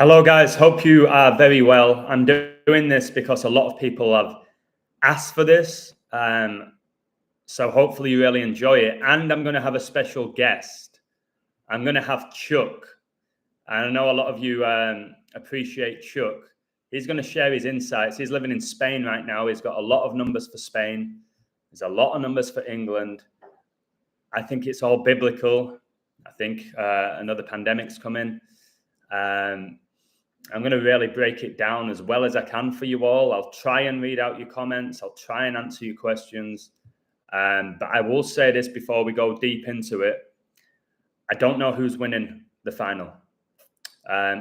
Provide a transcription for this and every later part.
Hello, guys. Hope you are very well. I'm doing this because a lot of people have asked for this. So hopefully you really enjoy it. And I'm going to have a special guest. I'm going to have Chuck. And I know a lot of you appreciate Chuck. He's going to share his insights. He's living in Spain right now. He's got a lot of numbers for Spain. There's a lot of numbers for England. I think it's all biblical. I think another pandemic's coming. I'm going to really break it down as well as I can for you all. I'll try and read out your comments. I'll try and answer your questions. But I will say this before we go deep into it. I don't know who's winning the final.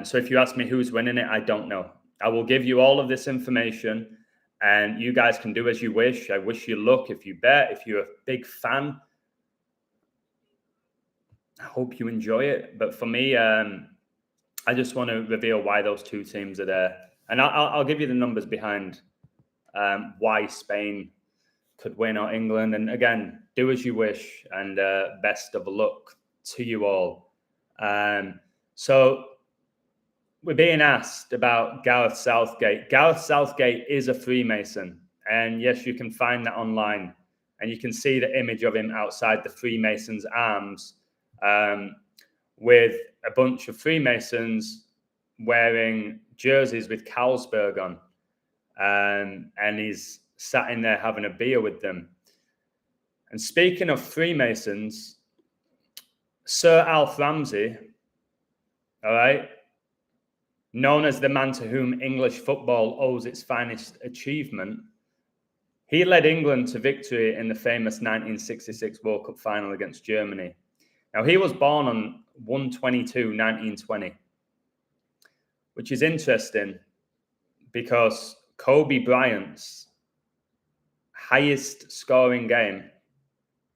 So if you ask me who's winning it, I don't know. I will give you all of this information and you guys can do as you wish. I wish you luck if you bet, if you're a big fan. I hope you enjoy it. But for me, I just want to reveal why those two teams are there. And I'll give you the numbers behind why Spain could win or England. And again, do as you wish and best of luck to you all. So we're being asked about Gareth Southgate. Gareth Southgate is a Freemason. And yes, you can find that online. And you can see the image of him outside the Freemasons' arms with a bunch of Freemasons wearing jerseys with Carlsberg on. And he's sat in there having a beer with them. And speaking of Freemasons, Sir Alf Ramsey, all right, known as the man to whom English football owes its finest achievement, he led England to victory in the famous 1966 World Cup final against Germany. Now, he was born on 1/22/1920, which is interesting because Kobe Bryant's highest scoring game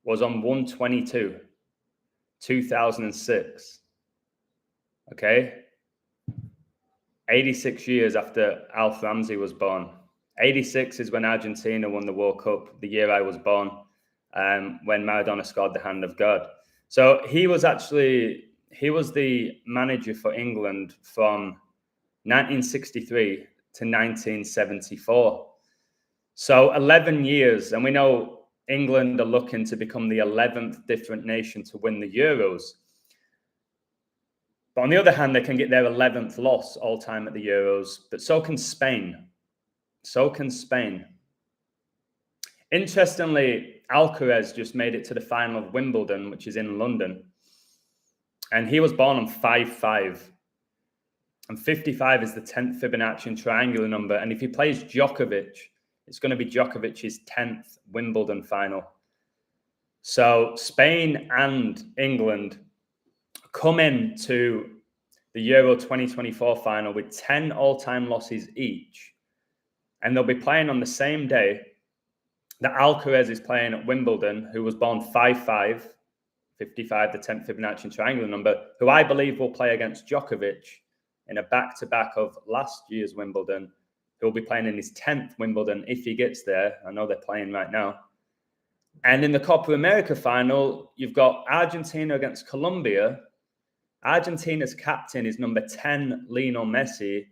was on 1/22/2006. Okay? 86 years after Alf Ramsey was born. 86 is when Argentina won the World Cup, the year I was born, when Maradona scored the hand of God. So he was the manager for England from 1963 to 1974. So 11 years, and we know England are looking to become the 11th different nation to win the Euros. But on the other hand, they can get their 11th loss all time at the Euros, but so can Spain. So can Spain. Interestingly, Alcaraz just made it to the final of Wimbledon, which is in London. And he was born on 5/5. And 55 is the 10th Fibonacci triangular number. And if he plays Djokovic, it's going to be Djokovic's 10th Wimbledon final. So Spain and England come into the Euro 2024 final with 10 all-time losses each. And they'll be playing on the same day that Alcaraz is playing at Wimbledon, who was born 5/5, 55, the 10th Fibonacci triangular number, who I believe will play against Djokovic in a back-to-back of last year's Wimbledon, who will be playing in his 10th Wimbledon if he gets there. I know they're playing right now. And in the Copa America final, you've got Argentina against Colombia. Argentina's captain is number 10, Lionel Messi,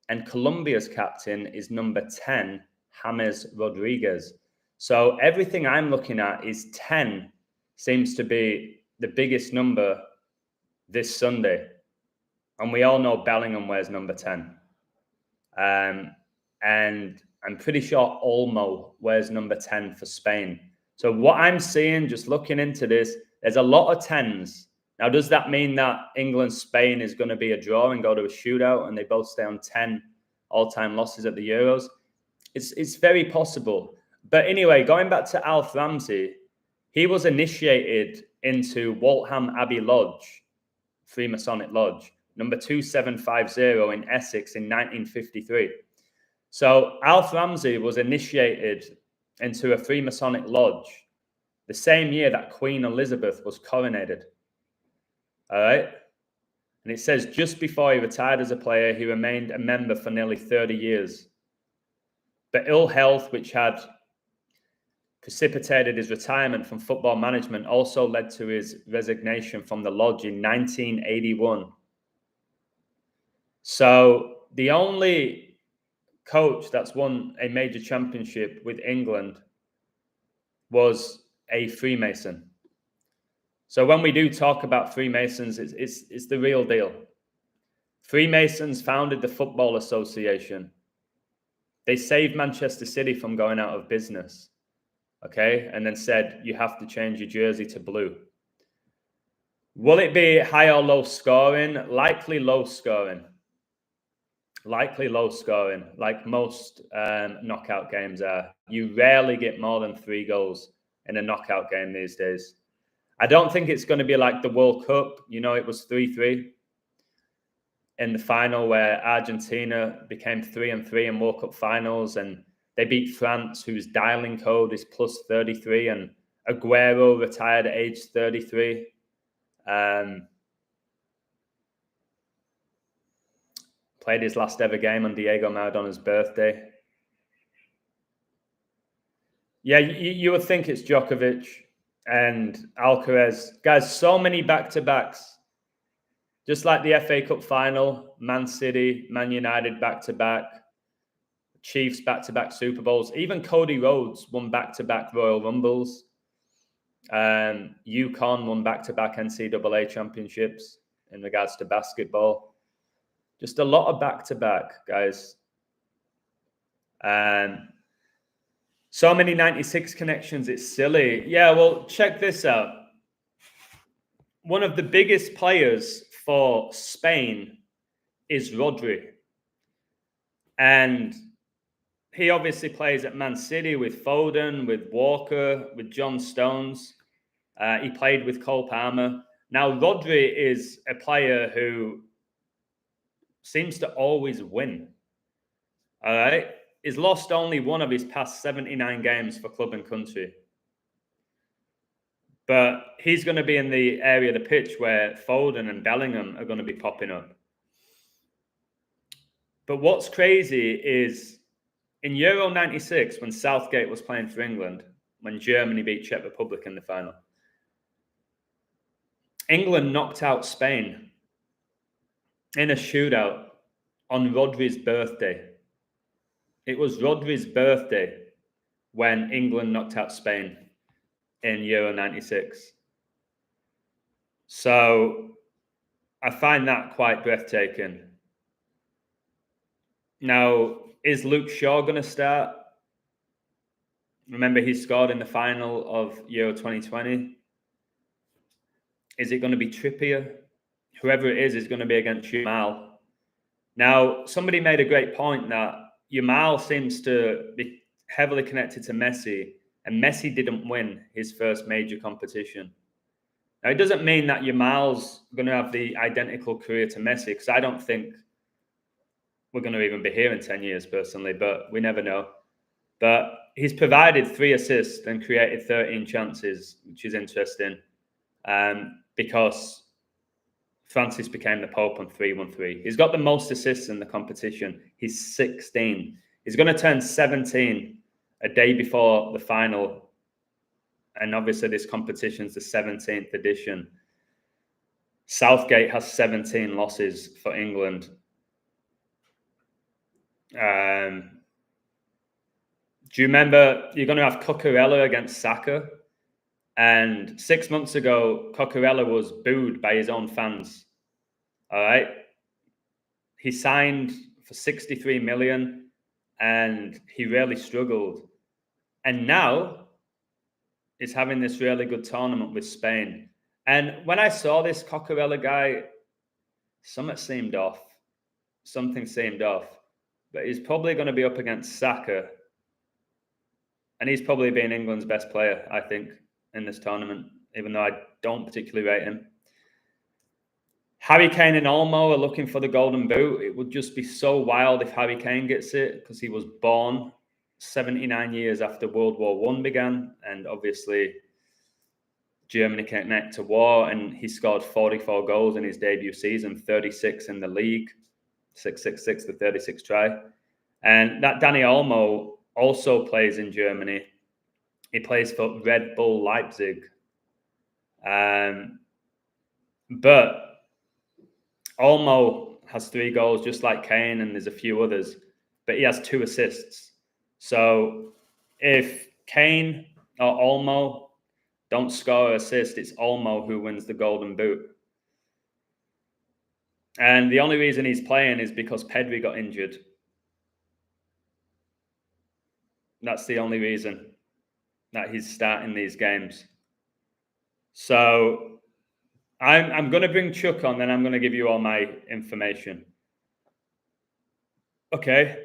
and Colombia's captain is number 10, James Rodriguez. So everything I'm looking at is 10 seems to be the biggest number this Sunday. And we all know Bellingham wears number 10. And I'm pretty sure Olmo wears number 10 for Spain. So what I'm seeing, just looking into this, there's a lot of 10s. Now, does that mean that England-Spain is going to be a draw and go to a shootout and they both stay on 10 all-time losses at the Euros? It's very possible. But anyway, going back to Alf Ramsey, he was initiated into Waltham Abbey Lodge, Freemasonic Lodge, number 2750 in Essex in 1953. So Alf Ramsey was initiated into a Freemasonic Lodge the same year that Queen Elizabeth was coronated. All right? And it says just before he retired as a player, he remained a member for nearly 30 years. But ill health, which had precipitated his retirement from football management, also led to his resignation from the lodge in 1981. So the only coach that's won a major championship with England was a Freemason. So when we do talk about Freemasons, it's the real deal. Freemasons founded the Football Association. They saved Manchester City from going out of business, okay? And then said, you have to change your jersey to blue. Will it be high or low scoring? Likely low scoring. Likely low scoring, like most knockout games are. You rarely get more than 3 goals in a knockout game these days. I don't think it's going to be like the World Cup. You know, it was 3-3 in the final where Argentina became 3-3 in World Cup finals, and they beat France, whose dialing code is plus 33, and Aguero retired at age 33. Played his last ever game on Diego Maradona's birthday. Yeah, you would think it's Djokovic and Alcaraz. Guys, so many back-to-backs. Just like the FA Cup final, Man City, Man United back-to-back, Chiefs back-to-back Super Bowls. Even Cody Rhodes won back-to-back Royal Rumbles. UConn won back-to-back NCAA championships in regards to basketball. Just a lot of back-to-back, guys. So many 96 connections, it's silly. Yeah, well, check this out. One of the biggest players for Spain is Rodri. And he obviously plays at Man City with Foden, with Walker, with John Stones. He played with Cole Palmer. Now, Rodri is a player who seems to always win. All right? He's lost only one of his past 79 games for club and country. But he's going to be in the area of the pitch where Foden and Bellingham are going to be popping up. But what's crazy is in Euro 96, when Southgate was playing for England, when Germany beat Czech Republic in the final, England knocked out Spain in a shootout on Rodri's birthday. It was Rodri's birthday when England knocked out Spain in Euro 96. So I find that quite breathtaking. Now, is Luke Shaw going to start? Remember, he scored in the final of Euro 2020. Is it going to be Trippier? Whoever it is going to be against Yamal. Now, somebody made a great point that Yamal seems to be heavily connected to Messi, and Messi didn't win his first major competition. Now, it doesn't mean that Yamal's going to have the identical career to Messi, because I don't think we're going to even be here in 10 years, personally, but we never know. But he's provided 3 assists and created 13 chances, which is interesting, because Francis became the Pope on 3-1-3. He's got the most assists in the competition. He's 16. He's going to turn 17 a day before the final. And obviously this competition's the 17th edition. Southgate has 17 losses for England. Do you remember you're going to have Cucurella against Saka? And 6 months ago, Cucurella was booed by his own fans. All right. He signed for 63 million and he really struggled. And now he's having this really good tournament with Spain. And when I saw this Cucurella guy, something seemed off. But he's probably going to be up against Saka. And he's probably been England's best player, I think, in this tournament, even though I don't particularly rate him. Harry Kane and Olmo are looking for the golden boot. It would just be so wild if Harry Kane gets it, because he was born 79 years after World War I began. And obviously, Germany came back to war, and he scored 44 goals in his debut season, 36 in the league, 666, the 36th try. And that Dani Olmo also plays in Germany. He plays for Red Bull Leipzig. But Olmo has 3 goals, just like Kane, and there's a few others, but he has 2 assists. So if Kane or Olmo don't score or assist, it's Olmo who wins the Golden Boot. And the only reason he's playing is because Pedri got injured. That's the only reason that he's starting these games. So I'm going to bring Chuck on, then I'm going to give you all my information. Okay.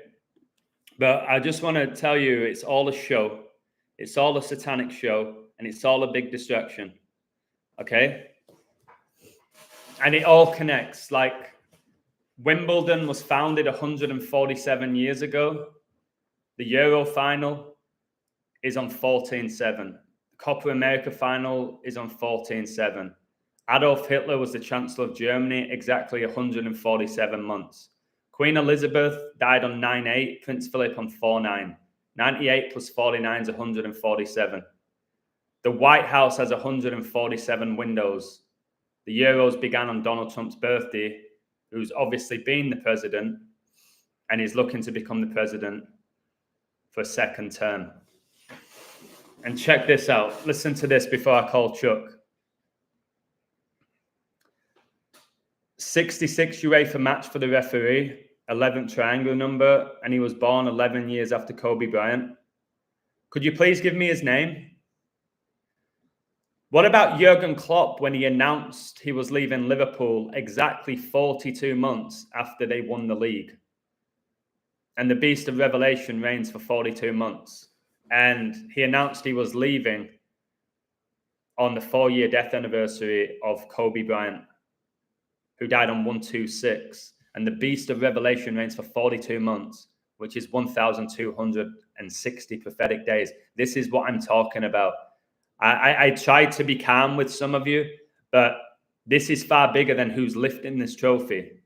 But I just want to tell you, it's all a show. It's all a satanic show, and it's all a big distraction. Okay? And it all connects. Like, Wimbledon was founded 147 years ago. The Euro final is on 14/7. The Copa America final is on 14/7. Adolf Hitler was the Chancellor of Germany exactly 147 months. Queen Elizabeth died on 9/8, Prince Philip on 4/9. 98 plus 49 is 147. The White House has 147 windows. The Euros began on Donald Trump's birthday, who's obviously been the president, and he's looking to become the president for a second term. And check this out. Listen to this before I call Chuck. 66 UEFA match for the referee, 11th triangular number, and he was born 11 years after Kobe Bryant. Could you please give me his name? What about Jurgen Klopp when he announced he was leaving Liverpool exactly 42 months after they won the league? And the Beast of Revelation reigns for 42 months. And he announced he was leaving on the 4-year death anniversary of Kobe Bryant, who died on 1/2/6. And the Beast of Revelation reigns for 42 months, which is 1,260 prophetic days. This is what I'm talking about. I tried to be calm with some of you, but this is far bigger than who's lifting this trophy,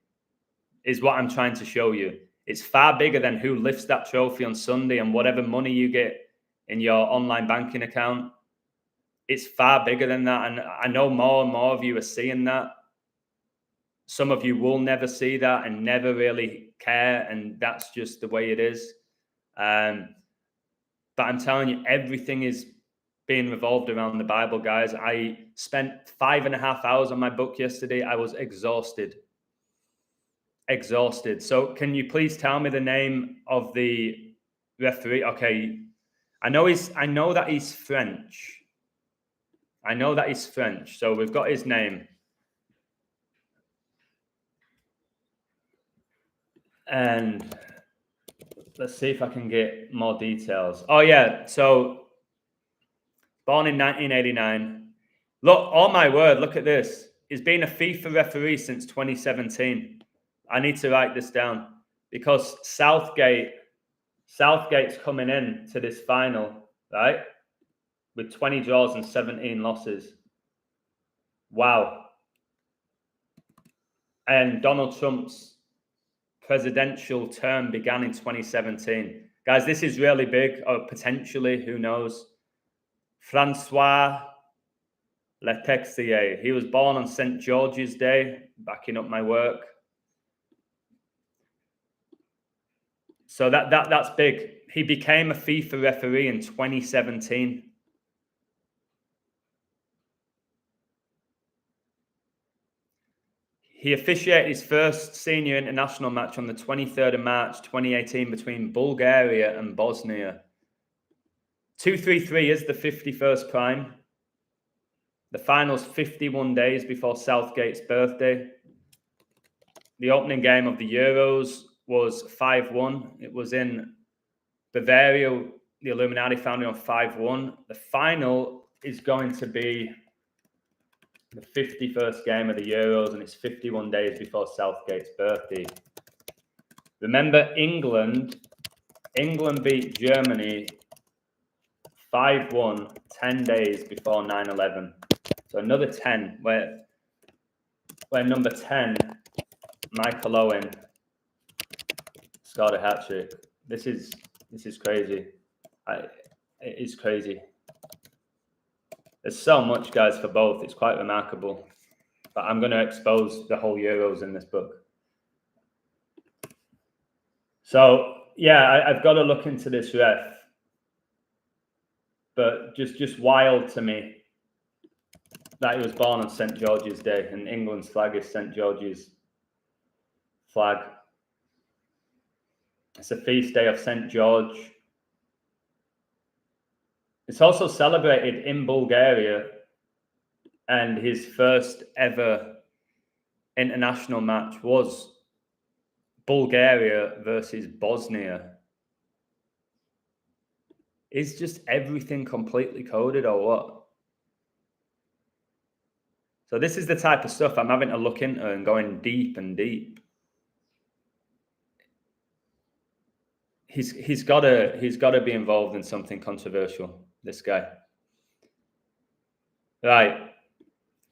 is what I'm trying to show you. It's far bigger than who lifts that trophy on Sunday and whatever money you get in your online banking account. It's far bigger than that. And I know more and more of you are seeing that. Some of you will never see that and never really care. And that's just the way it is. But I'm telling you, everything is being revolved around the Bible, guys. I spent 5.5 hours on my book yesterday. I was exhausted. So can you please tell me the name of the referee? Okay. I know that he's French. So we've got his name. And let's see if I can get more details. Oh yeah. So born in 1989. Look, oh my word, look at this. He's been a FIFA referee since 2017. I need to write this down because Southgate's coming in to this final, right? With 20 draws and 17 losses. Wow. And Donald Trump's presidential term began in 2017. Guys, this is really big, or potentially, who knows? Francois Letexier. He was born on St. George's Day, backing up my work. So that's big. He became a FIFA referee in 2017. He officiated his first senior international match on the 23rd of March 2018 between Bulgaria and Bosnia. 233 is the 51st prime. The final's 51 days before Southgate's birthday. The opening game of the Euros was 5-1. It was in Bavaria. The Illuminati found it on 5-1. The final is going to be the 51st game of the Euros, and it's 51 days before Southgate's birthday. Remember, England beat Germany 5-1 10 days before 9/11. So another 10, where number 10, Michael Owen, scored a hat-trick. This is crazy. It is crazy. There's so much, guys, for both. It's quite remarkable. But I'm going to expose the whole Euros in this book. So yeah, I've got to look into this ref, but just wild to me that he was born on St. George's Day, and England's flag is St. George's flag. It's a feast day of St. George. It's also celebrated in Bulgaria, and his first ever international match was Bulgaria versus Bosnia. Is just everything completely coded or what? So this is the type of stuff I'm having to look into and going deep and deep. He's got to be involved in something controversial, this guy. Right.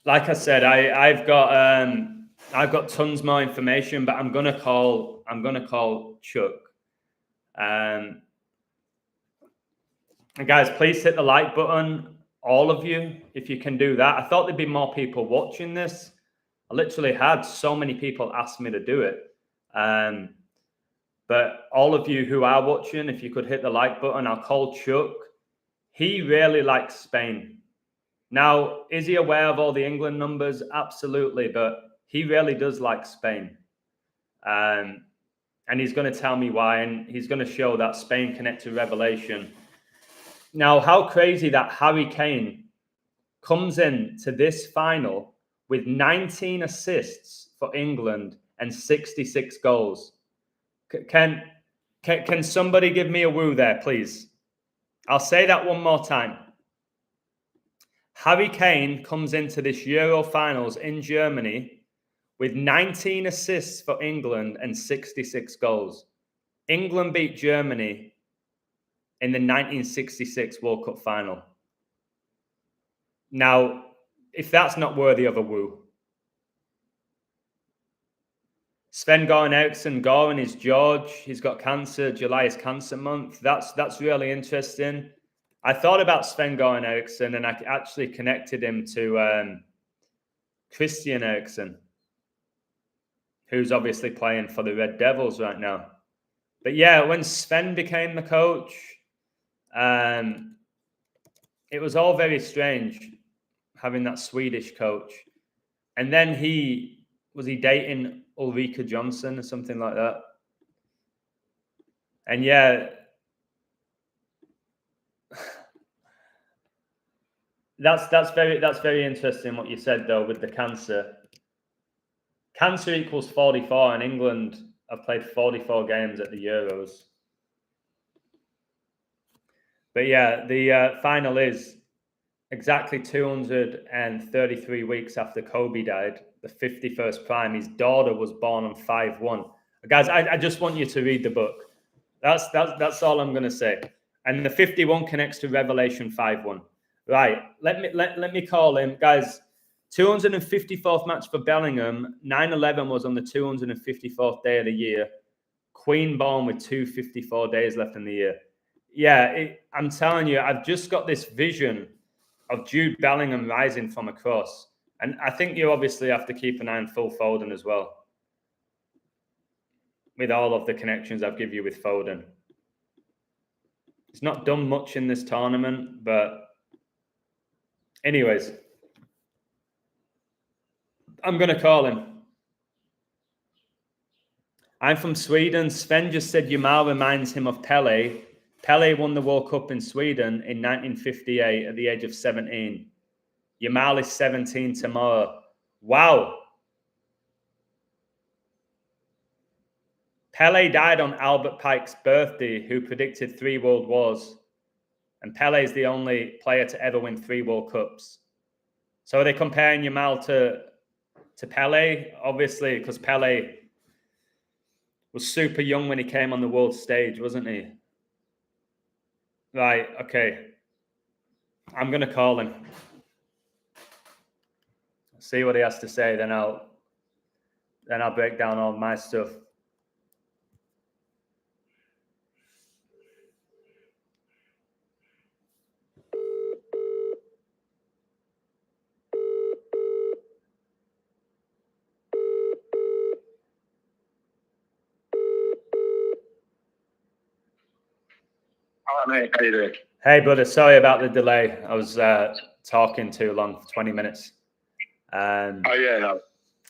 Like I said, I've got tons more information, but I'm gonna call Chuck. And guys, please hit the like button, all of you, if you can do that. I thought there'd be more people watching this. I literally had so many people ask me to do it. But all of you who are watching, if you could hit the like button, I'll call Chuck. He really likes Spain. Now, is he aware of all the England numbers? Absolutely, but he really does like Spain. And he's going to tell me why, and he's going to show that Spain connected revelation. Now, how crazy that Harry Kane comes in to this final with 19 assists for England and 66 goals. Can somebody give me a woo there, please? I'll say that one more time. Harry Kane comes into this Euro finals in Germany with 19 assists for England and 66 goals. England beat Germany in the 1966 World Cup final. Now, if that's not worthy of a woo. Sven-Göran Eriksson is George. He's got cancer. July is cancer month. That's really interesting. I thought about Sven-Göran Eriksson, and I actually connected him to Christian Eriksen, who's obviously playing for the Red Devils right now. But yeah, when Sven became the coach, it was all very strange having that Swedish coach. And then he dating Ulrika Johnson or something like that. And yeah, that's very interesting what you said though with the cancer. Cancer equals 44, and England have played 44 games at the Euros. But yeah, the final is exactly 233 weeks after Kobe died, the 51st prime. His daughter was born on 5/1. Guys, I just want you to read the book. That's all I'm going to say. And the 51 connects to Revelation 5:1. Right, let me call him. Guys, 254th match for Bellingham. 9/11 was on the 254th day of the year. Queen born with 254 days left in the year. Yeah, I'm telling you, I've just got this vision of Jude Bellingham rising from a cross. And I think you obviously have to keep an eye on Phil Foden as well, with all of the connections I've given you with Foden. He's not done much in this tournament, but anyways, I'm going to call him. I'm from Sweden. Sven just said Yamal reminds him of Pele. Pele won the World Cup in Sweden in 1958 at the age of 17. Yamal is 17 tomorrow. Wow. Pele died on Albert Pike's birthday, who predicted 3 world wars. And Pele is the only player to ever win 3 World Cups. So are they comparing Yamal to Pele? Obviously, because Pele was super young when he came on the world stage, wasn't he? Right, okay. I'm going to call him. See what he has to say, then I'll break down all my stuff. mate. How you doing? Hey, brother. Sorry about the delay. I was talking too long for 20 minutes. Oh, yeah, no.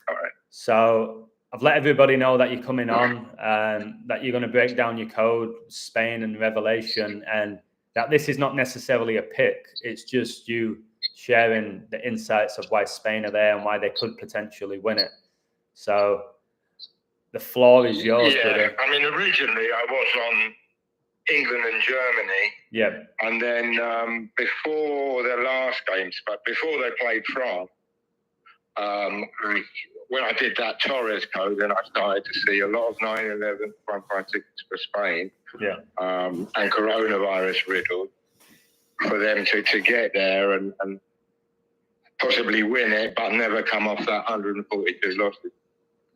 All right. So I've let everybody know that you're coming on, that you're going to break down your code, Spain and Revelation, and that this is not necessarily a pick. It's just you sharing the insights of why Spain are there and why they could potentially win it. So the floor is yours, brother. I mean, originally I was on England and Germany. Yeah. And then before their last games, but before they played France, when I did that Torres code, then I started to see a lot of 9/11, 156 for Spain, and coronavirus riddles for them to get there and possibly win it, but never come off that 142 losses.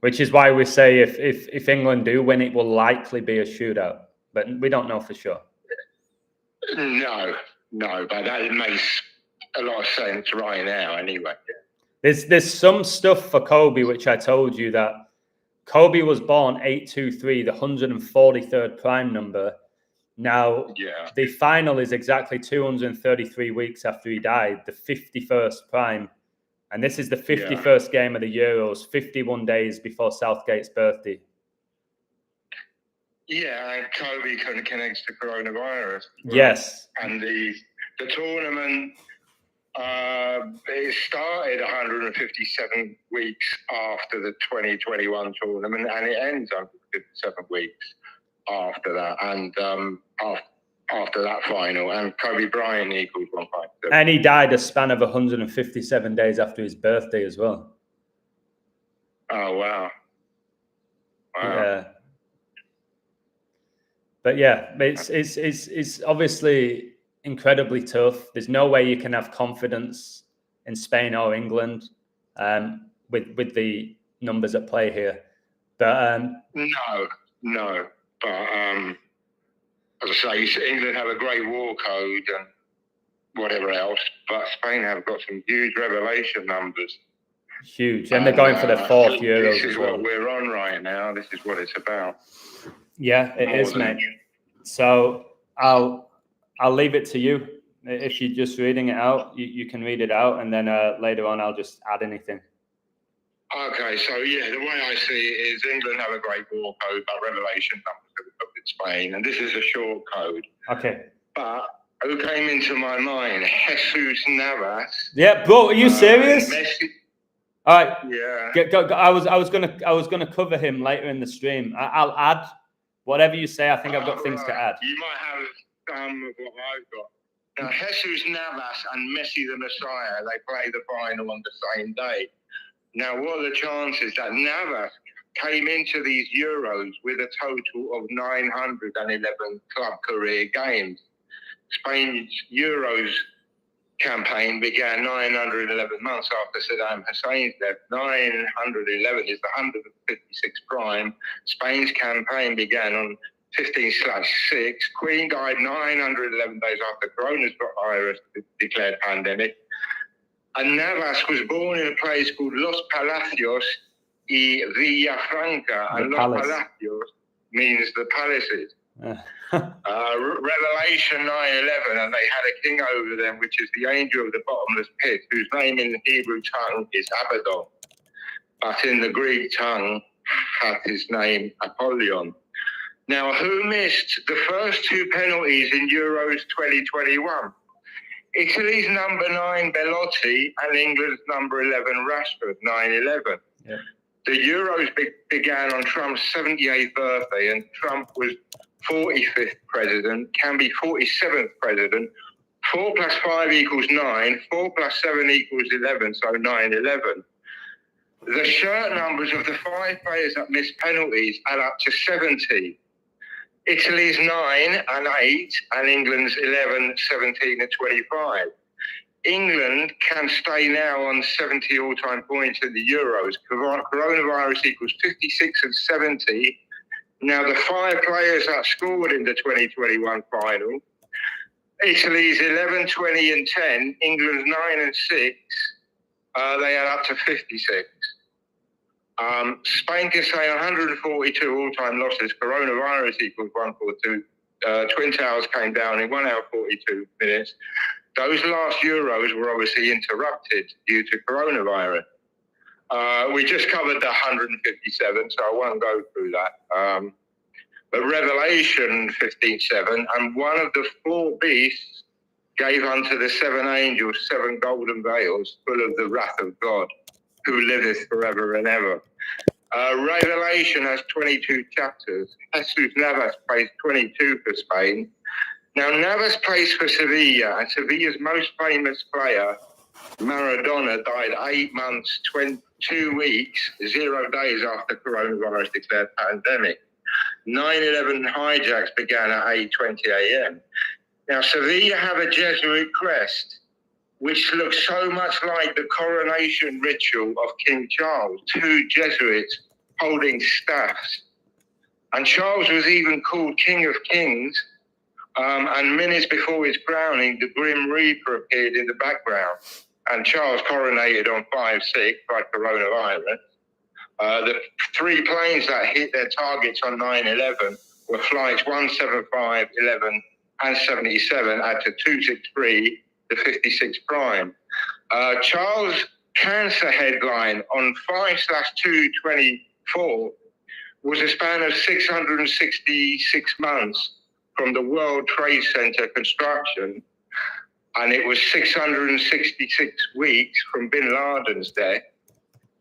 Which is why we say if England do win, it will likely be a shootout, but we don't know for sure. No, but that makes a lot of sense right now anyway. There's some stuff for Kobe, which I told you that Kobe was born 823, the 143rd prime number. Now, the final is exactly 233 weeks after he died, the 51st prime. And this is the 51st game of the Euros, 51 days before Southgate's birthday. Yeah, and Kobe connects to coronavirus. Yes. And the tournament, it started 157 weeks after the 2021 tournament, and it ends 157 weeks after that. And after that final, and Kobe Bryant equals 157. And he died a span of 157 days after his birthday as well. Oh, wow. Yeah. But yeah, it's obviously incredibly tough. There's no way you can have confidence in Spain or England with the numbers at play here. But no. But as I say, England have a great war code and whatever else, but Spain have got some huge revelation numbers. Huge, and they're going for their fourth Euros. This is what we're on right now. This is what it's about. Yeah, it is, mate. So I'll leave it to you. If you're just reading it out, you can read it out, and then later on I'll just add anything. Okay, so yeah, the way I see it is England have a great war code, but revelation numbers of Spain, and this is a short code. Okay. But who came into my mind? Jesus Navas. Yeah, bro, are you serious? Messi. All right. Yeah. I was gonna cover him later in the stream. I'll add whatever you say. I think I've got things to add. You might have some of what I've got. Now, Jesus Navas and Messi the Messiah, they play the final on the same day. Now, what are the chances that Navas came into these Euros with a total of 911 club career games? Spain's Euros campaign began 911 months after Saddam Hussein's death. 911 is the 156 prime. Spain's campaign began on 15/6. Queen died 911 days after coronavirus declared pandemic. And Navas was born in a place called Los Palacios y Villafranca. And Los Palacios means the palaces. Revelation 9:11, and they had a king over them, which is the angel of the bottomless pit, whose name in the Hebrew tongue is Abaddon, but in the Greek tongue had his name Apollyon. Now, who missed the first two penalties in Euros 2021? Italy's number 9 Belotti and England's number 11 Rashford. 9/11. Yeah. The Euros began on Trump's 78th birthday, and Trump was 45th president, can be 47th president. 4 + 5 = 9. 4 + 7 = 11. So 9/11. The shirt numbers of the 5 players that missed penalties add up to 70. Italy's 9 and 8, and England's 11, 17, and 25. England can stay now on 70 all-time points in the Euros. Coronavirus equals 56 and 70. Now, the 5 players that scored in the 2021 final, Italy's 11, 20, and 10, England's 9 and 6, they add up to 56. Spain can say 142 all-time losses. Coronavirus equals 142 Twin Towers came down in 1 hour 42 minutes. Those last Euros were obviously interrupted due to coronavirus. We just covered the 157, so I won't go through that. But Revelation 15:7, and one of the four beasts gave unto the seven angels 7 golden veils full of the wrath of God, who liveth forever and ever. Revelation has 22 chapters. Jesus Navas plays 22 for Spain. Now, Navas plays for Sevilla, and Sevilla's most famous player, Maradona, died 8 months, 2 weeks, 0 days after coronavirus declared pandemic. 9/11 hijacks began at 8:20 a.m. Now, Sevilla have a Jesuit crest, which looks so much like the coronation ritual of King Charles, 2 Jesuits holding staffs. And Charles was even called King of Kings. And minutes before his crowning, the Grim Reaper appeared in the background. And Charles coronated on 5/6 by coronavirus. The 3 planes that hit their targets on 9/11 were flights 175, 11, and 77, add to 263, the 56 prime. Charles' cancer headline on 5/2/24 was a span of 666 months from the World Trade Center construction, and it was 666 weeks from Bin Laden's death.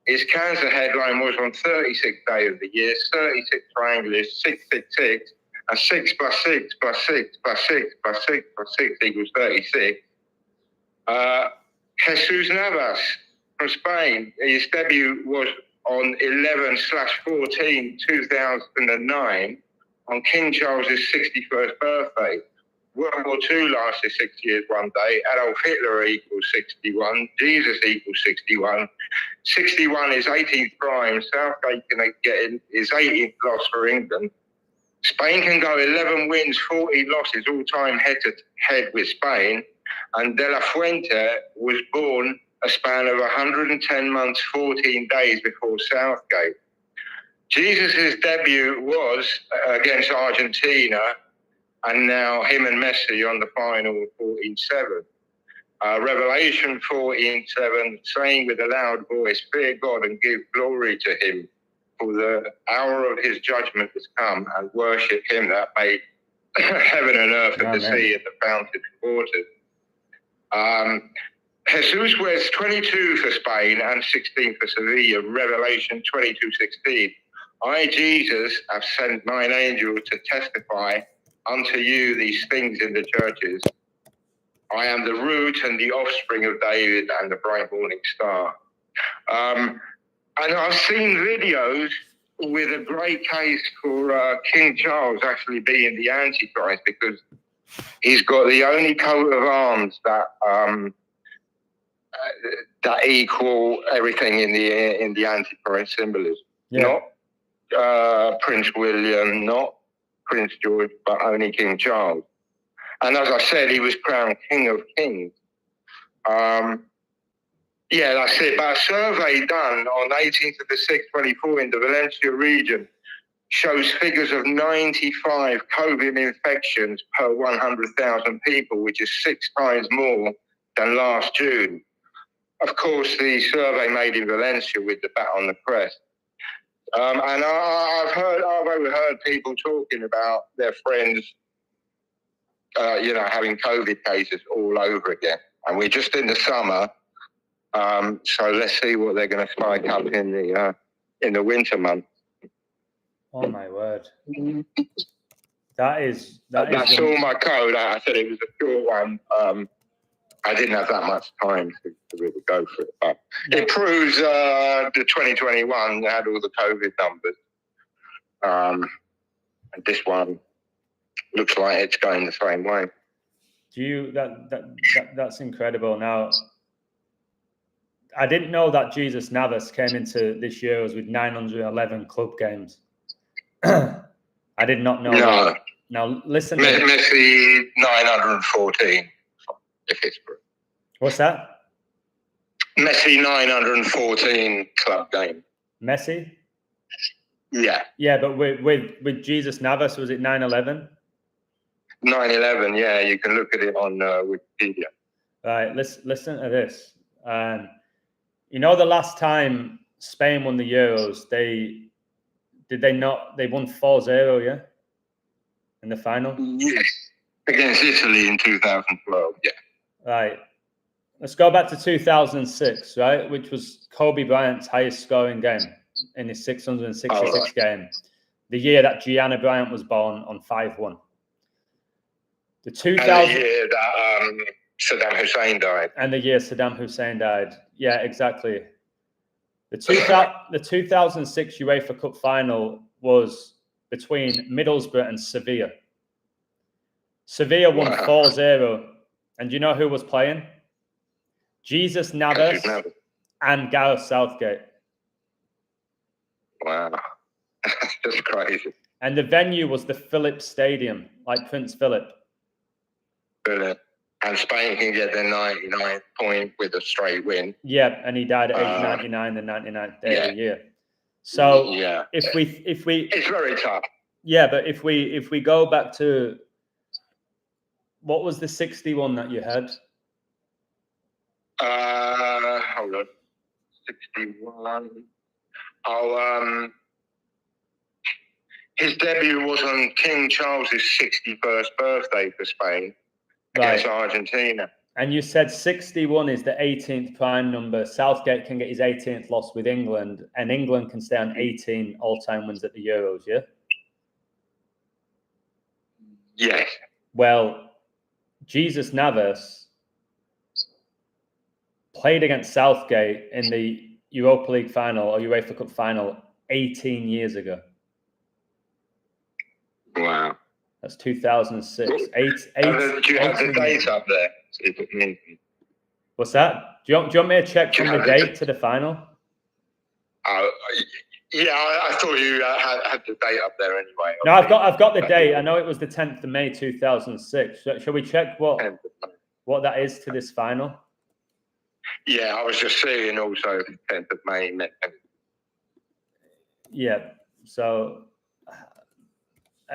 His cancer headline was on 36th day of the year, 36 triangle is 666, and 6 + 6 + 6 + 6 + 6 + 6 equals 36. Jesus Navas from Spain, his debut was on 11/14/2009 on King Charles's 61st birthday. World War II lasted 6 years, 1 day. Adolf Hitler equals 61. Jesus equals 61. 61 is 18th prime. Southgate can get his 18th loss for England. Spain can go 11 wins, 40 losses, all-time head-to-head with Spain. And De La Fuente was born a span of 110 months, 14 days before Southgate. Jesus' debut was against Argentina, and now him and Messi on the final 14-7. Revelation 14:7, saying with a loud voice, fear God and give glory to him, for the hour of his judgment has come, and worship him that made heaven and earth and the sea and the fountain waters. Jesus wears 22 for Spain and 16 for Sevilla. Revelation 22:16. I, Jesus, have sent mine angel to testify unto you these things in the churches. I am the root and the offspring of David and the bright morning star. And I've seen videos with a great case for King Charles actually being the Antichrist, because he's got the only coat of arms that that equal everything in the Antichrist symbolism. Yeah. Not Prince William, not Prince George, but only King Charles. And as I said, he was crowned King of Kings. Yeah, that's it. But a survey done on 18th of the 6th, 24 in the Valencia region shows figures of 95 COVID infections per 100,000 people, which is 6 times more than last June. Of course, the survey made in Valencia with the bat on the crest. And I've overheard people talking about their friends, having COVID cases all over again. And we're just in the summer, so let's see what they're going to spike up in the winter months. Oh my word! That's all my code. I said it was a short one. I didn't have that much time to really go for it, but it proves the 2021 had all the COVID numbers, and this one looks like it's going the same way. That's incredible. Now, I didn't know that Jesus Navas came into this Euros with 911 club games. I did not know that. Now, listen. Messi 914. If it's what's that? Messi 914 club game. Messi? Yeah. Yeah, but with Jesus Navas, was it 911? 9/11. Yeah, you can look at it on Wikipedia. Right, listen to this. You know, the last time Spain won the Euros, they won 4-0, yeah, in the final. Yes, against Italy in 2012. Yeah. Right. Let's go back to 2006, right, which was Kobe Bryant's highest scoring game in his 666 game. The year that Gianna Bryant was born on 5/1. The 2000 and the year that Saddam Hussein died. And the year Saddam Hussein died. Yeah, exactly. The 2006 UEFA Cup final was between Middlesbrough and Sevilla. Sevilla won 4-0. And do you know who was playing? Jesus Navas and Gareth Southgate. Wow. That's crazy. And the venue was the Philip Stadium, like Prince Philip. Brilliant. And Spain can get their 99th point with a straight win. Yeah, and he died at age 99, the 99th day of the year. So if we it's very tough. Yeah, but if we go back to what was the 61 that you had? Hold on. 61. Oh, his debut was on King Charles's 61st birthday for Spain against Argentina. And you said 61 is the 18th prime number. Southgate can get his 18th loss with England, and England can stay on 18 all-time wins at the Euros, yeah? Yes. Well, Jesus Navas played against Southgate in the Europa League final or UEFA Cup final 18 years ago. Wow. That's 2006. Do you have the date up there? What's that? Do you want me to check from the date to the final? Yeah, I thought you had the date up there anyway. No, I've got the date. I know it was the 10th of May 2006. Shall we check what that is to this final? Yeah, I was just seeing also the 10th of May. Yeah, so...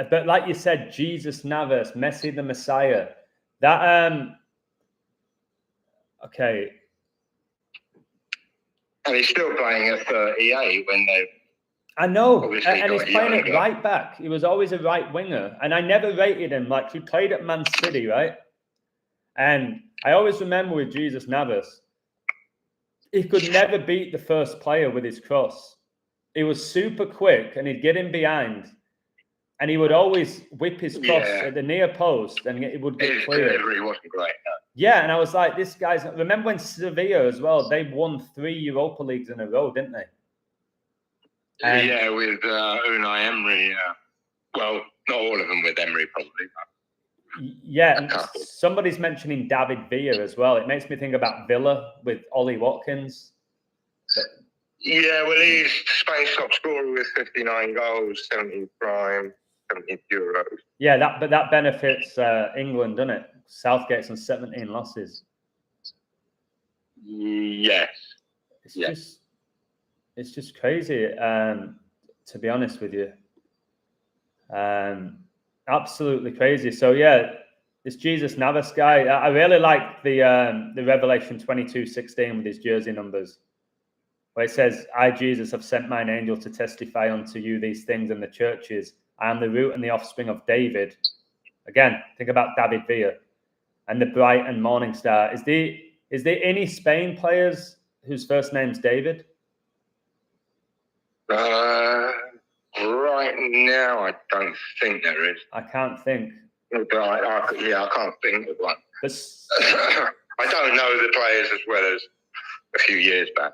But like you said, Jesus Navas, Messi the Messiah. That okay. And he's still playing at 38 when they. I know, and he's playing at right back. He was always a right winger, and I never rated him. Like, he played at Man City, right? And I always remember with Jesus Navas, he could never beat the first player with his cross. He was super quick, and he'd get in behind. And he would always whip his cross at the near post, and it would get clear. His delivery wasn't great. No. Yeah, and I was like, this guy's... Remember when Sevilla as well, they won 3 Europa Leagues in a row, didn't they? And yeah, with Unai Emery. Well, not all of them with Emery, probably. Yeah, and somebody's mentioning David Villa as well. It makes me think about Villa with Ollie Watkins. But, yeah, well, he's Spain's top scorer with 59 goals, 70 prime. Euros. Yeah, that benefits England, doesn't it? Southgate's on 17 losses. Yes. It's just crazy, to be honest with you. Absolutely crazy. So yeah, this Jesus Navas guy, I really like the Revelation 22:16 with his jersey numbers, where it says, "I, Jesus, have sent mine angel to testify unto you these things in the churches. I am the root and the offspring of David." Again, think about David Villa and the bright and morning star. Is there any Spain players whose first name's David? Right now, I don't think there is. I can't think. But I can't think of one. But I don't know the players as well as a few years back.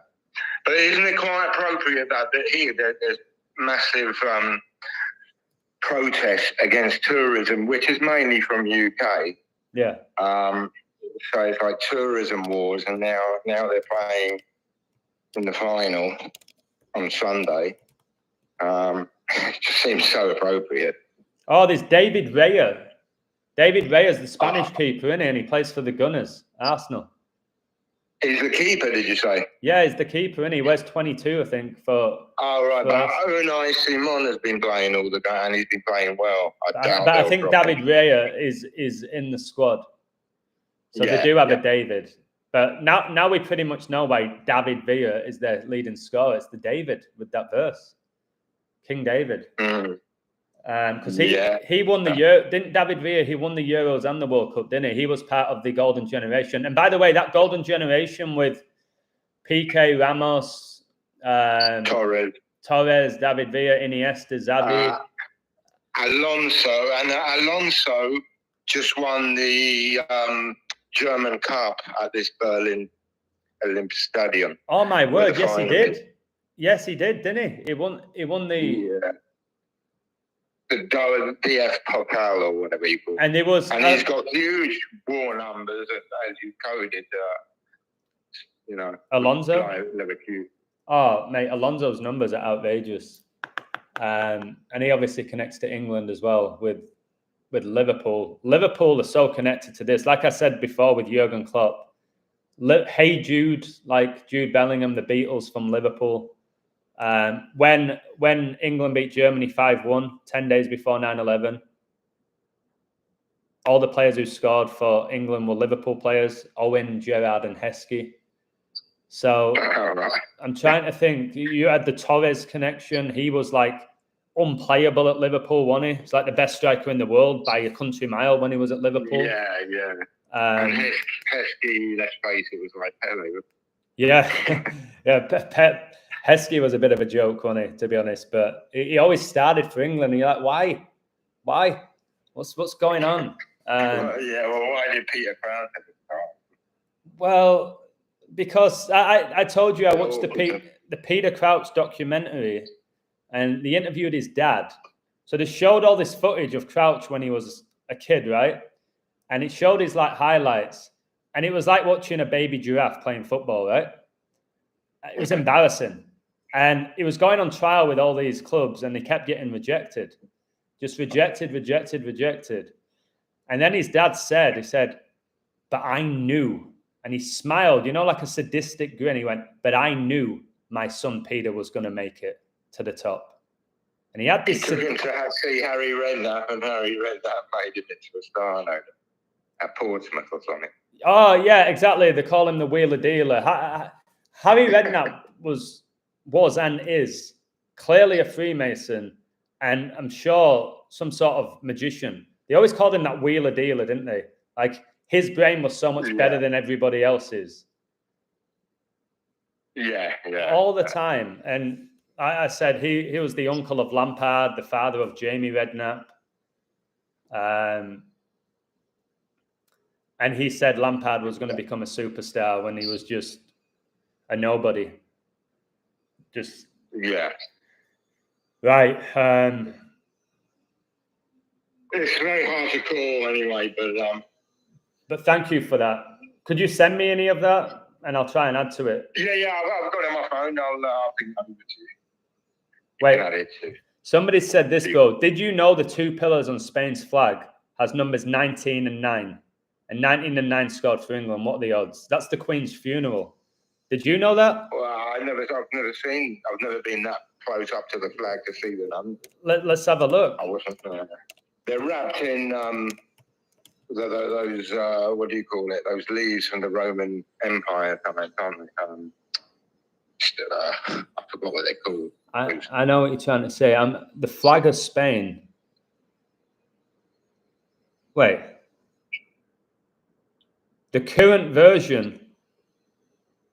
But isn't it quite appropriate that there's massive protests against tourism, which is mainly from UK. Yeah. So it's like tourism wars, and now they're playing in the final on Sunday. It just seems so appropriate. Oh, there's David Raya. David Raya's the Spanish keeper, isn't he? And he plays for the Gunners, Arsenal. He's the keeper, did you say? Yeah, he's the keeper, and he wears 22, I think. Oh, right. But Unai Simon has been playing all the time, and he's been playing well. I think David Raya is in the squad. So they do have a David. But now we pretty much know why David Villa is their leading scorer. It's the David with that verse. King David. Because he won the Euro, didn't David Villa? He won the Euros and the World Cup, didn't he? He was part of the golden generation. And by the way, that golden generation with Piqué, Ramos, Torres, David Villa, Iniesta, Xavi, Alonso just won the German Cup at this Berlin Olympic Stadium. Oh my word! Yes, he did. Yes, he did, didn't he? He won the DF Pokal or whatever you call it. And he's got huge war numbers, as you coded. Alonso. Oh, mate, Alonso's numbers are outrageous, and he obviously connects to England as well with Liverpool. Liverpool are so connected to this. Like I said before with Jurgen Klopp, Hey Jude, like Jude Bellingham, the Beatles from Liverpool. When England beat Germany 5-1, 10 days before 9/11, all the players who scored for England were Liverpool players, Owen, Gerrard and Heskey. So I'm trying to think. You had the Torres connection. He was like unplayable at Liverpool, wasn't he? He's like the best striker in the world by a country mile when he was at Liverpool. Yeah. And Heskey, let's face it, was like Pele. Yeah. Heskey was a bit of a joke, wasn't he, to be honest? But he always started for England. And you're like, why? What's going on? Why did Peter Crouch have to start? Well, because I told you I watched the Peter Crouch documentary, and they interviewed his dad. So they showed all this footage of Crouch when he was a kid, right? And it showed his like highlights, and it was like watching a baby giraffe playing football, right? It was embarrassing. And he was going on trial with all these clubs, and he kept getting rejected. Just rejected. And then his dad said, but I knew. And he smiled, like a sadistic grin. He went, but I knew my son Peter was going to make it to the top. And he had this... He took him to see Harry Redknapp, and Harry Redknapp made him into a star at Portsmouth or something. Oh, yeah, exactly. They call him the wheeler dealer. Harry Redknapp was and is clearly a Freemason, and I'm sure some sort of magician. They always called him that wheeler dealer, didn't they? Like, his brain was so much better than everybody else's. Yeah. All the time. And I said he was the uncle of Lampard, the father of Jamie Redknapp. And he said Lampard was going to become a superstar when he was just a nobody. Right. It's very hard to call anyway, but thank you for that. Could you send me any of that, and I'll try and add to it? Yeah, I've got it on my phone. I'll ping that over to you. Wait, somebody said this, bro. Did you know the two pillars on Spain's flag has numbers 19 and 9? And 19 and 9 scored for England. What are the odds? That's the Queen's funeral. Did you know that? Well, I've never been that close up to the flag to see the numbers. Let's have a look. I wasn't. They're wrapped in those what do you call it? Those leaves from the Roman Empire, aren't they? I forgot what they're called. I know what you're trying to say. The flag of Spain. Wait. The current version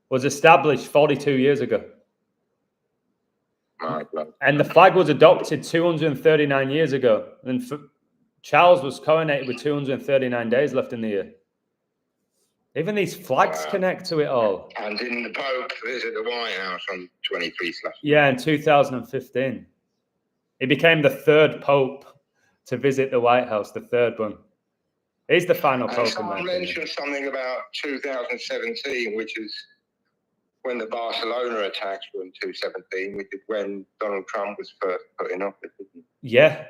was established 42 years ago. And the flag was adopted 239 years ago. And Charles was coronated with 239 days left in the year. Even these flags connect to it all. And didn't the Pope visit the White House on 23/? Yeah, in 2015. He became the third Pope to visit the White House, the third one. He's the final Pope. Someone mentioned something about 2017, which is when the Barcelona attacks were in 2017, which is when Donald Trump was first put in office. Yeah.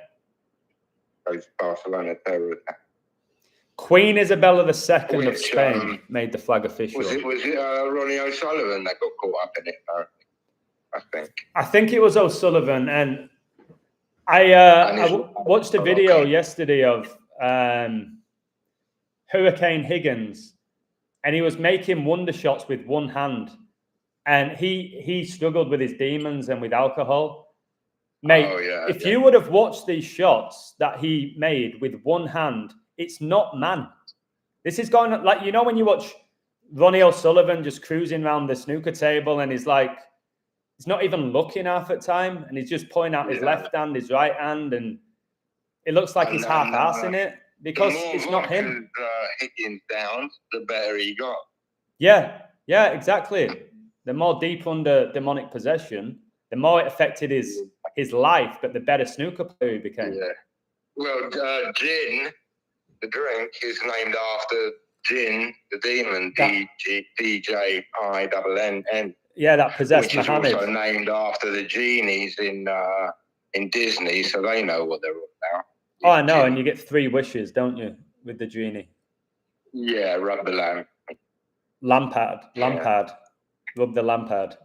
Those Barcelona terror attacks. Queen Isabella II of Which, Spain made the flag official. Was it Ronnie O'Sullivan that got caught up in it? I think it was O'Sullivan, and I watched a video yesterday of Hurricane Higgins, and he was making wonder shots with one hand, and he struggled with his demons and with alcohol. Mate, if you would have watched these shots that he made with one hand, it's not man. This is going like, you know, when you watch Ronnie O'Sullivan just cruising around the snooker table and he's like, he's not even looking half at time, and he's just pointing out his left hand, his right hand, and it looks like he's half-assing it because it's not him. Higgins down, the better he got. Yeah, exactly. The more deep under demonic possession, the more it affected his life, but the better snooker player he became. Yeah. Well, gin, the drink, is named after Jinn, the demon, D-J-I-N-N. Yeah, that possessed Muhammad. Which is also named after the genies in Disney, so they know what they're all about. Oh, I know, and you get 3 wishes, don't you, with the genie? Yeah, rub the lamp. Lampard. Rub the Lampard.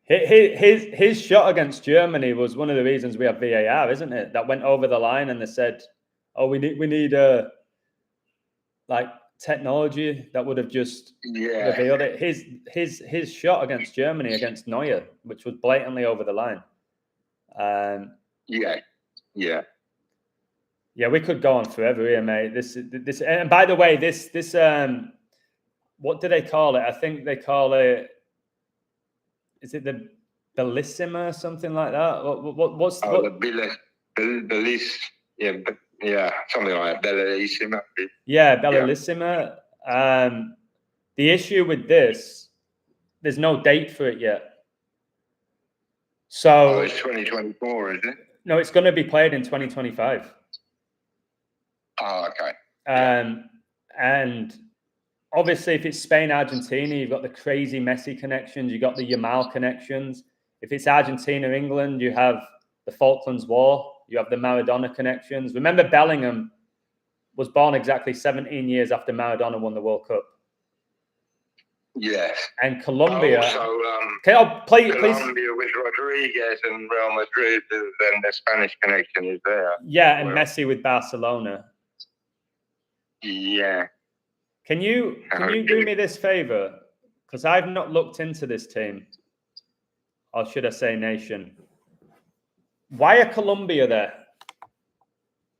His shot against Germany was one of the reasons we have VAR, isn't it? That went over the line, and they said, "Oh, we need like technology that would have just revealed it." His shot against Germany against Neuer, which was blatantly over the line. Yeah, we could go on forever here, mate. This, and by the way, this, what do they call it? I think they call it. Is it the Bellissima or something like that? What's the Belliss? Yeah, something like that. Bellissima. Yeah, Bellissima. The issue with this, there's no date for it yet. So it's 2024, is it? No, it's going to be played in 2025. Oh, okay. And obviously, if it's Spain, Argentina, you've got the crazy Messi connections, you've got the Yamal connections. If it's Argentina, England, you have the Faulklands War, you have the Maradona connections. Remember, Bellingham was born exactly 17 years after Maradona won the World Cup. Yes. And Colombia. Also, Colombia with Rodriguez and Real Madrid, then the Spanish connection is there. Yeah, and Messi with Barcelona. Yeah. Can you do me this favor? Because I've not looked into this team, or should I say nation. Why are Colombia there?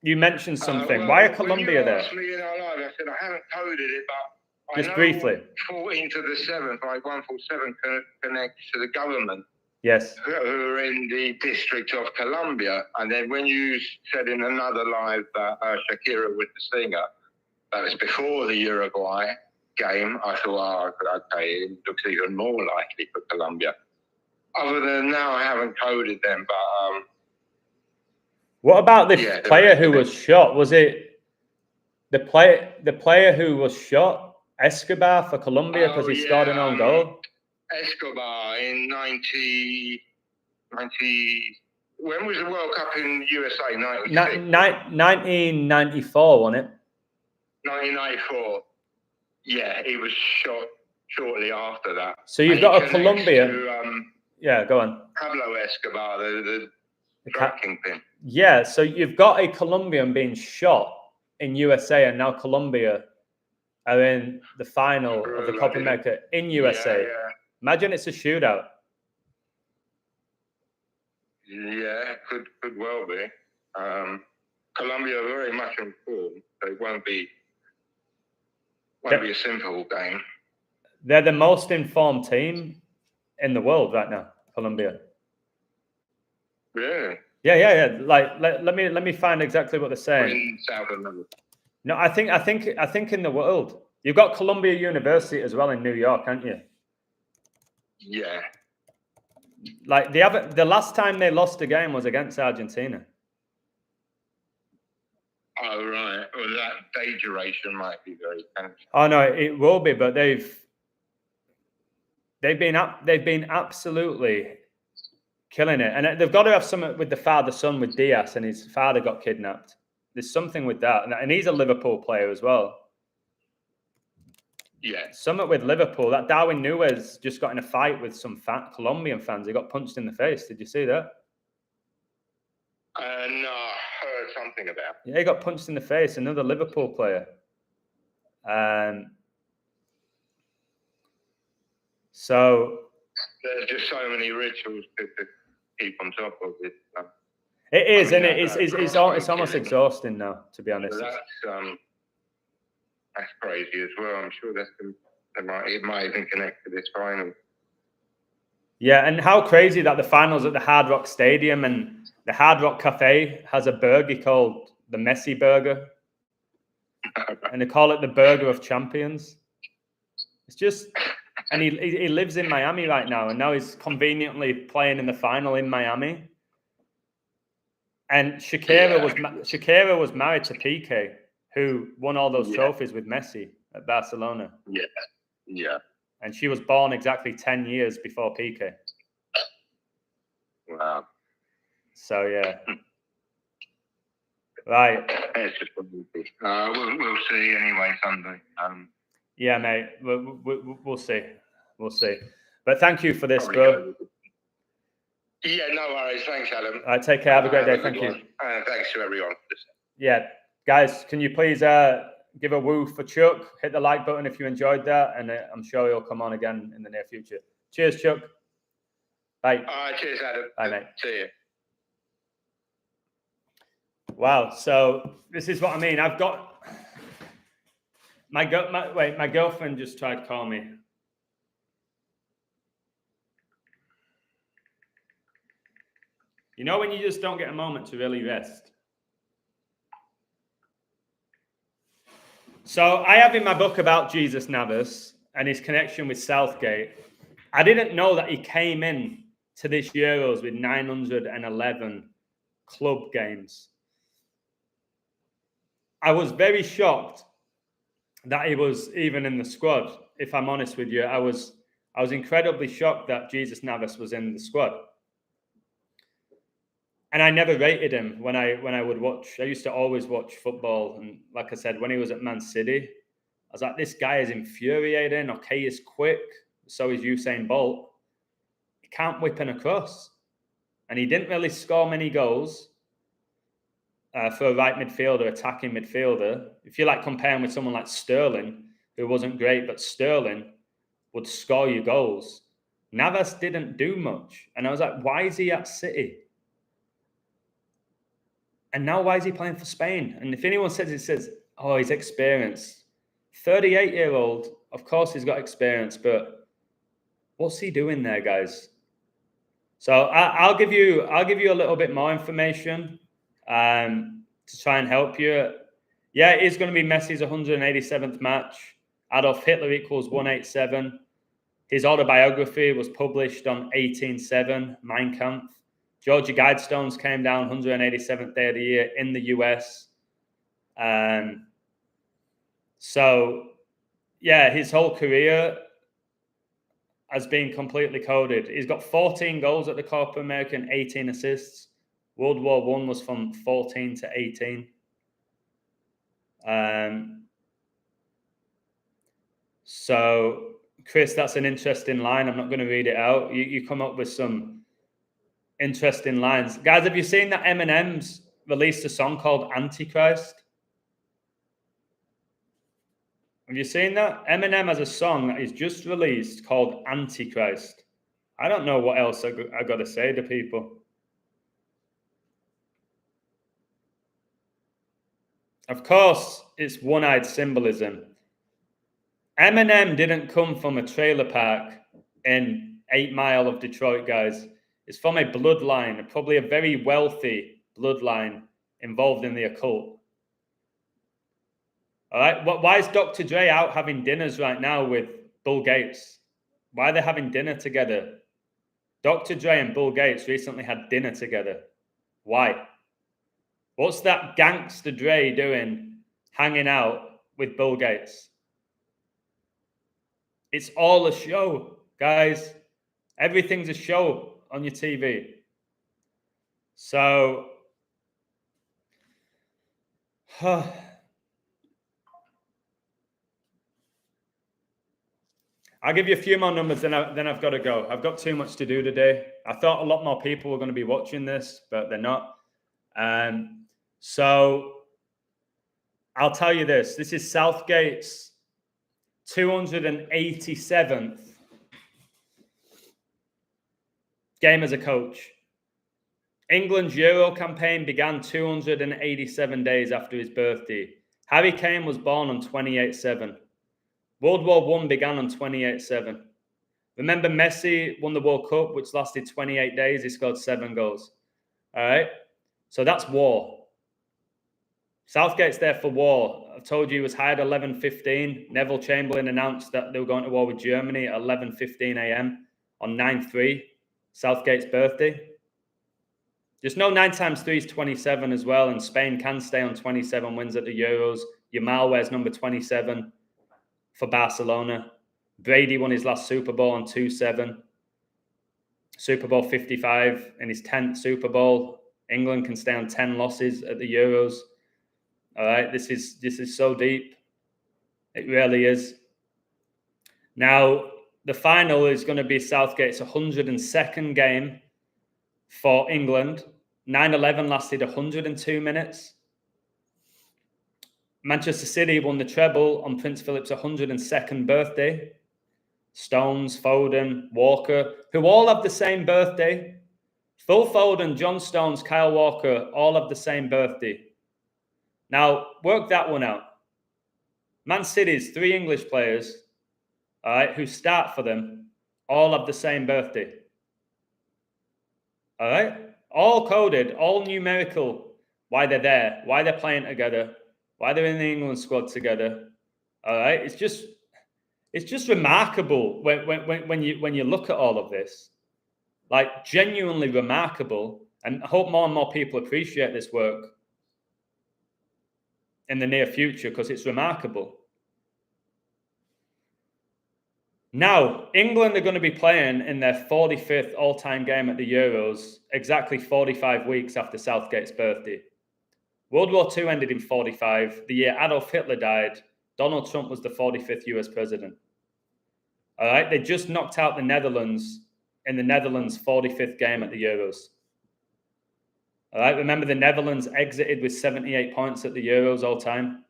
You mentioned something. Why are Colombia there? Asked me in our live, I said I haven't coded it, but just briefly. 14 to the 7th, like 147 connects to the government. Yes. Who are in the District of Columbia. And then when you said in another live that Shakira was the singer, that was before the Uruguay game, I thought, okay, it looks even more likely for Colombia. Other than now, I haven't coded them, but... what about the player who was shot? Was it the player who was shot, Escobar, for Colombia, because he scored an own goal? Escobar in 90... When was the World Cup in USA? 1994, wasn't it? 1994. Yeah, he was shot shortly after that. So you've got a Colombian. Yeah, go on. Pablo Escobar, the drug kingpin. Yeah, so you've got a Colombian being shot in USA, and now Colombia are in the final of the Copa America in USA. Yeah. Imagine it's a shootout. Yeah, could well be. Colombia are very much in form, so it won't be a simple game. They're the most informed team in the world right now, Colombia. Really? Yeah. Like, let me find exactly what they're saying. In South America. No, I think in the world. You've got Columbia University as well in New York, haven't you? Yeah. Like the last time they lost a game was against Argentina. Oh right. Well, that day duration might be very tense. Oh no, it will be, but they've been absolutely killing it, and they've got to have something with the father-son with Diaz, and his father got kidnapped. There's something with that. And he's a Liverpool player as well. Yeah. Something with Liverpool. That Darwin Núñez just got in a fight with some Colombian fans. He got punched in the face. Did you see that? No, I heard something about. Yeah, he got punched in the face. Another Liverpool player. So there's just so many rituals to keep on top of it. It is, and it's almost exhausting now, to be honest. That's crazy as well. I'm sure it might even connect to this final. Yeah, and how crazy that the final's at the Hard Rock Stadium, and the Hard Rock Cafe has a burger called the Messi Burger, and they call it the Burger of Champions. It's just, and he lives in Miami right now, and now he's conveniently playing in the final in Miami. And Shakira was married to Piqué, who won all those trophies with Messi at Barcelona. Yeah, yeah. And she was born exactly 10 years before Piqué. Wow. So, yeah. Right. It's just we'll see anyway Sunday. Yeah, mate. We'll see. We'll see. But thank you for this, bro. Yeah, no worries. Thanks, Adam. All right, take care. Have a great day. Thank you. Thanks to everyone. Yeah. Guys, can you please give a woo for Chuck? Hit the like button if you enjoyed that, and I'm sure he'll come on again in the near future. Cheers, Chuck. Bye. Cheers, Adam. Bye, mate. See you. Wow. So this is what I mean. I've got my girlfriend just tried to call me. You know when you just don't get a moment to really rest? So I have in my book about Jesus Navas and his connection with Southgate. I didn't know that he came in to this Euros with 911 club games. I was very shocked that he was even in the squad. If I'm honest with you, I was incredibly shocked that Jesus Navas was in the squad. And I never rated him when I would watch. I used to always watch football. And like I said, when he was at Man City, I was like, this guy is infuriating. Okay, he's quick. So is Usain Bolt. He can't whip an across. And he didn't really score many goals for a right midfielder, attacking midfielder. If you like comparing with someone like Sterling, who wasn't great, but Sterling would score you goals. Navas didn't do much. And I was like, why is he at City? And now why is he playing for Spain? And if anyone says, oh, he's experienced. 38-year-old, of course he's got experience, but what's he doing there, guys? So I'll give you a little bit more information to try and help you. Yeah, it is going to be Messi's 187th match. Adolf Hitler equals 187. His autobiography was published on 18/7, Mein Kampf. Georgia Guidestones came down 187th day of the year in the US. So, yeah, his whole career has been completely coded. He's got 14 goals at the Copa America and 18 assists. World War I was from 14 to 18. So, Chris, that's an interesting line. I'm not going to read it out. You come up with some interesting lines. Guys, have you seen that Eminem's released a song called Antichrist? Have you seen that? Eminem has a song that he's just released called Antichrist. I don't know what else I got to say to people. Of course, it's one-eyed symbolism. Eminem didn't come from a trailer park in 8 Mile of Detroit, guys. It's from a bloodline, probably a very wealthy bloodline involved in the occult. All right. Why is Dr. Dre out having dinners right now with Bill Gates? Why are they having dinner together? Dr. Dre and Bill Gates recently had dinner together. Why? What's that gangster Dre doing hanging out with Bill Gates? It's all a show, guys. Everything's a show on your TV. So I'll give you a few more numbers, then I've got to go. I've got too much to do today. I thought a lot more people were going to be watching this, but they're not. So I'll tell you this. This is Southgate's 287th game as a coach. England's Euro campaign began 287 days after his birthday. Harry Kane was born on 28/7. World War I began on 28/7. Remember, Messi won the World Cup, which lasted 28 days. He scored 7 goals. All right? So that's war. Southgate's there for war. I told you he was hired at 11:15. Neville Chamberlain announced that they were going to war with Germany at 11:15 a.m. on 9/3, Southgate's birthday. Just know 9 times 3 is 27 as well, and Spain can stay on 27 wins at the Euros. Yamal wears number 27 for Barcelona. Brady won his last Super Bowl on 2-7. Super Bowl 55 in his 10th Super Bowl. England can stay on 10 losses at the Euros. All right, this is so deep. It really is. Now, the final is going to be Southgate's 102nd game for England. 9/11 lasted 102 minutes. Manchester City won the treble on Prince Philip's 102nd birthday. Stones, Foden, Walker, who all have the same birthday. Phil Foden, John Stones, Kyle Walker, all have the same birthday. Now, work that one out. Man City's 3 English players, all right, who start for them, all have the same birthday. All right? All coded, all numerical, why they're there, why they're playing together, why they're in the England squad together. All right? It's just remarkable when you look at all of this. Like, genuinely remarkable. And I hope more and more people appreciate this work in the near future, because it's remarkable. Now, England are going to be playing in their 45th all-time game at the Euros, exactly 45 weeks after Southgate's birthday. World War II ended in 45. The year Adolf Hitler died, Donald Trump was the 45th US president. All right, they just knocked out the Netherlands in the Netherlands' 45th game at the Euros. All right, remember the Netherlands exited with 78 points at the Euros all time.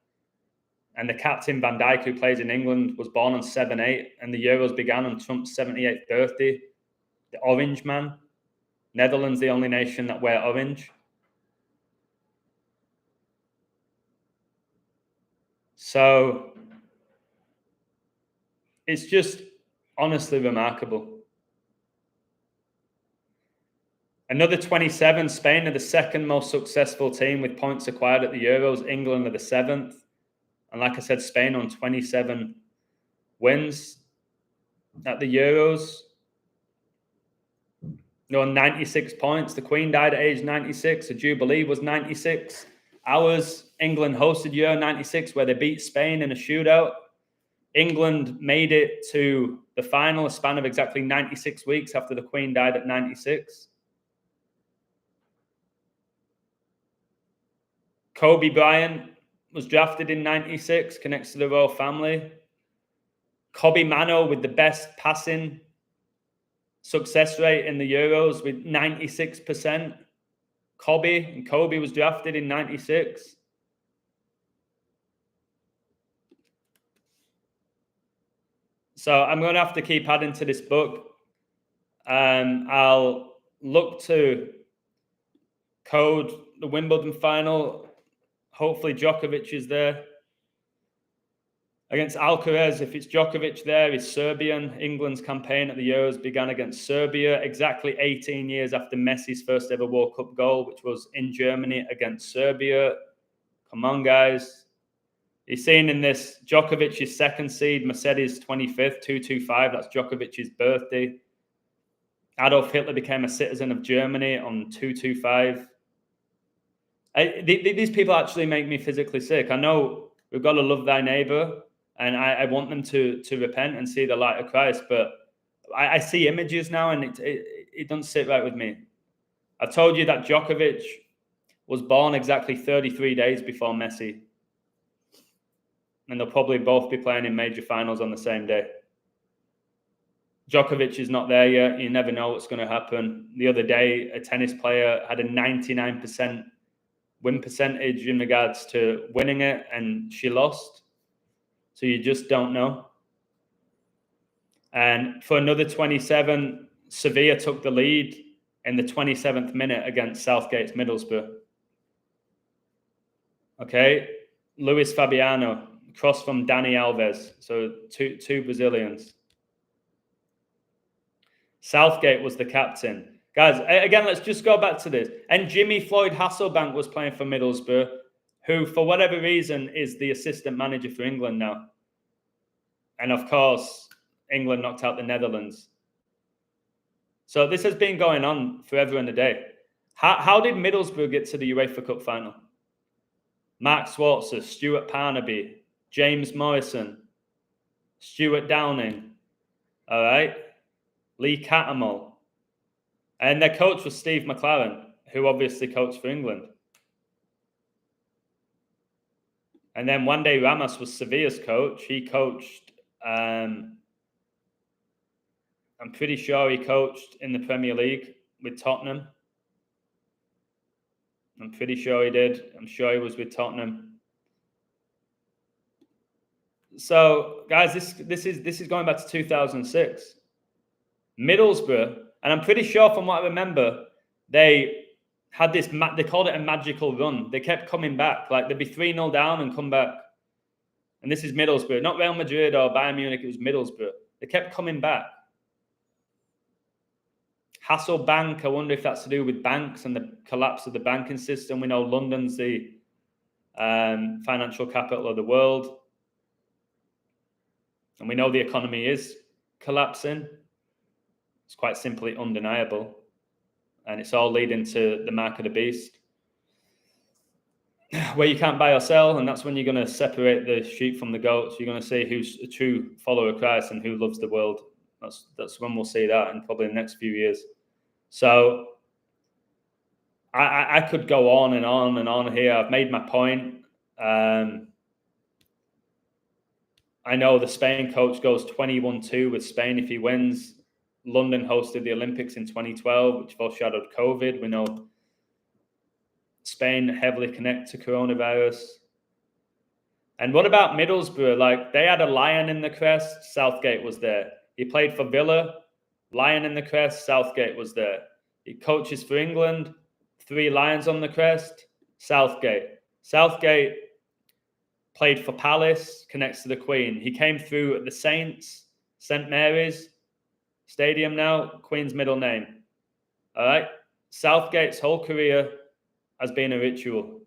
And the captain, Van Dijk, who plays in England, was born on 7/8. And the Euros began on Trump's 78th birthday. The orange man. Netherlands, the only nation that wear orange. So it's just honestly remarkable. Another 27, Spain are the second most successful team with points acquired at the Euros. England are the 7th. And like I said, Spain on 27 wins at the Euros. They're on 96 points. The Queen died at age 96. The Jubilee was 96. Ours, England hosted Euro 96, where they beat Spain in a shootout. England made it to the final, a span of exactly 96 weeks after the Queen died at 96. Kobe Bryant was drafted in 96, connects to the royal family. Kobe Mano with the best passing success rate in the Euros with 96%. Kobe was drafted in 96. So I'm going to have to keep adding to this book. I'll look to code the Wimbledon final. Hopefully Djokovic is there. Against Alcaraz, if it's Djokovic there, is Serbian. England's campaign at the Euros began against Serbia exactly 18 years after Messi's first ever World Cup goal, which was in Germany against Serbia. Come on, guys. You're seeing in this Djokovic's second seed, Mercedes 25th, 225. That's Djokovic's birthday. Adolf Hitler became a citizen of Germany on 225. These people actually make me physically sick. I know we've got to love thy neighbor, and I want them to repent and see the light of Christ. But I see images now, and it doesn't sit right with me. I told you that Djokovic was born exactly 33 days before Messi. And they'll probably both be playing in major finals on the same day. Djokovic is not there yet. You never know what's going to happen. The other day, a tennis player had a 99% win percentage in regards to winning it, and she lost. So you just don't know. And for another 27, Sevilla took the lead in the 27th minute against Southgate's Middlesbrough. Okay, Luis Fabiano, cross from Dani Alves. So two Brazilians. Southgate was the captain. Guys, again, let's just go back to this. And Jimmy Floyd Hasselbank was playing for Middlesbrough, who, for whatever reason, is the assistant manager for England now. And of course, England knocked out the Netherlands. So this has been going on forever and a day. How did Middlesbrough get to the UEFA Cup final? Mark Schwarzer, Stuart Parnaby, James Morrison, Stuart Downing, all right? Lee Cattermole. And their coach was Steve McLaren, who obviously coached for England. And then one day Ramos was Sevilla's coach. He coached, I'm pretty sure he coached in the Premier League with Tottenham. I'm pretty sure he did. I'm sure he was with Tottenham. So, guys, this is going back to 2006. Middlesbrough, and I'm pretty sure from what I remember, they had this, they called it a magical run. They kept coming back. Like, they'd be 3-0 down and come back. And this is Middlesbrough, not Real Madrid or Bayern Munich, it was Middlesbrough. They kept coming back. Hasselbank, I wonder if that's to do with banks and the collapse of the banking system. We know London's the financial capital of the world. And we know the economy is collapsing. It's quite simply undeniable. And it's all leading to the mark of the beast, where you can't buy or sell. And that's when you're going to separate the sheep from the goats. You're going to see who's a true follower of Christ and who loves the world. That's when we'll see that in probably the next few years. So I could go on and on and on here. I've made my point. I know the Spain coach goes 21-2 with Spain if he wins. London hosted the Olympics in 2012, which foreshadowed COVID. We know Spain heavily connect to coronavirus. And what about Middlesbrough? Like, they had a lion in the crest. Southgate was there. He played for Villa. Lion in the crest. Southgate was there. He coaches for England. 3 lions on the crest. Southgate. Southgate played for Palace, connects to the Queen. He came through at the Saints, St. Mary's Stadium now, Queen's middle name. All right? Southgate's whole career has been a ritual.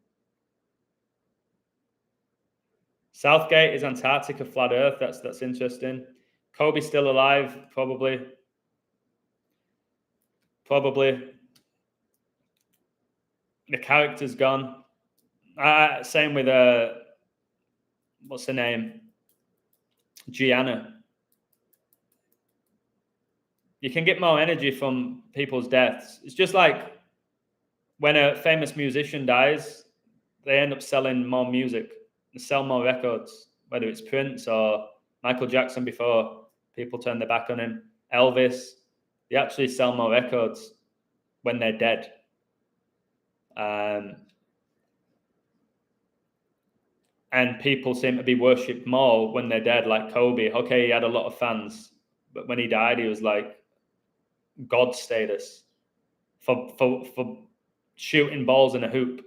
Southgate is Antarctica flat Earth. That's interesting. Kobe's still alive, probably. Probably. The character's gone. Same with what's her name? Gianna. You can get more energy from people's deaths. It's just like when a famous musician dies, they end up selling more music, they sell more records, whether it's Prince or Michael Jackson before people turn their back on him, Elvis. They actually sell more records when they're dead. And people seem to be worshipped more when they're dead, like Kobe. Okay, he had a lot of fans, but when he died, he was like God status for shooting balls in a hoop,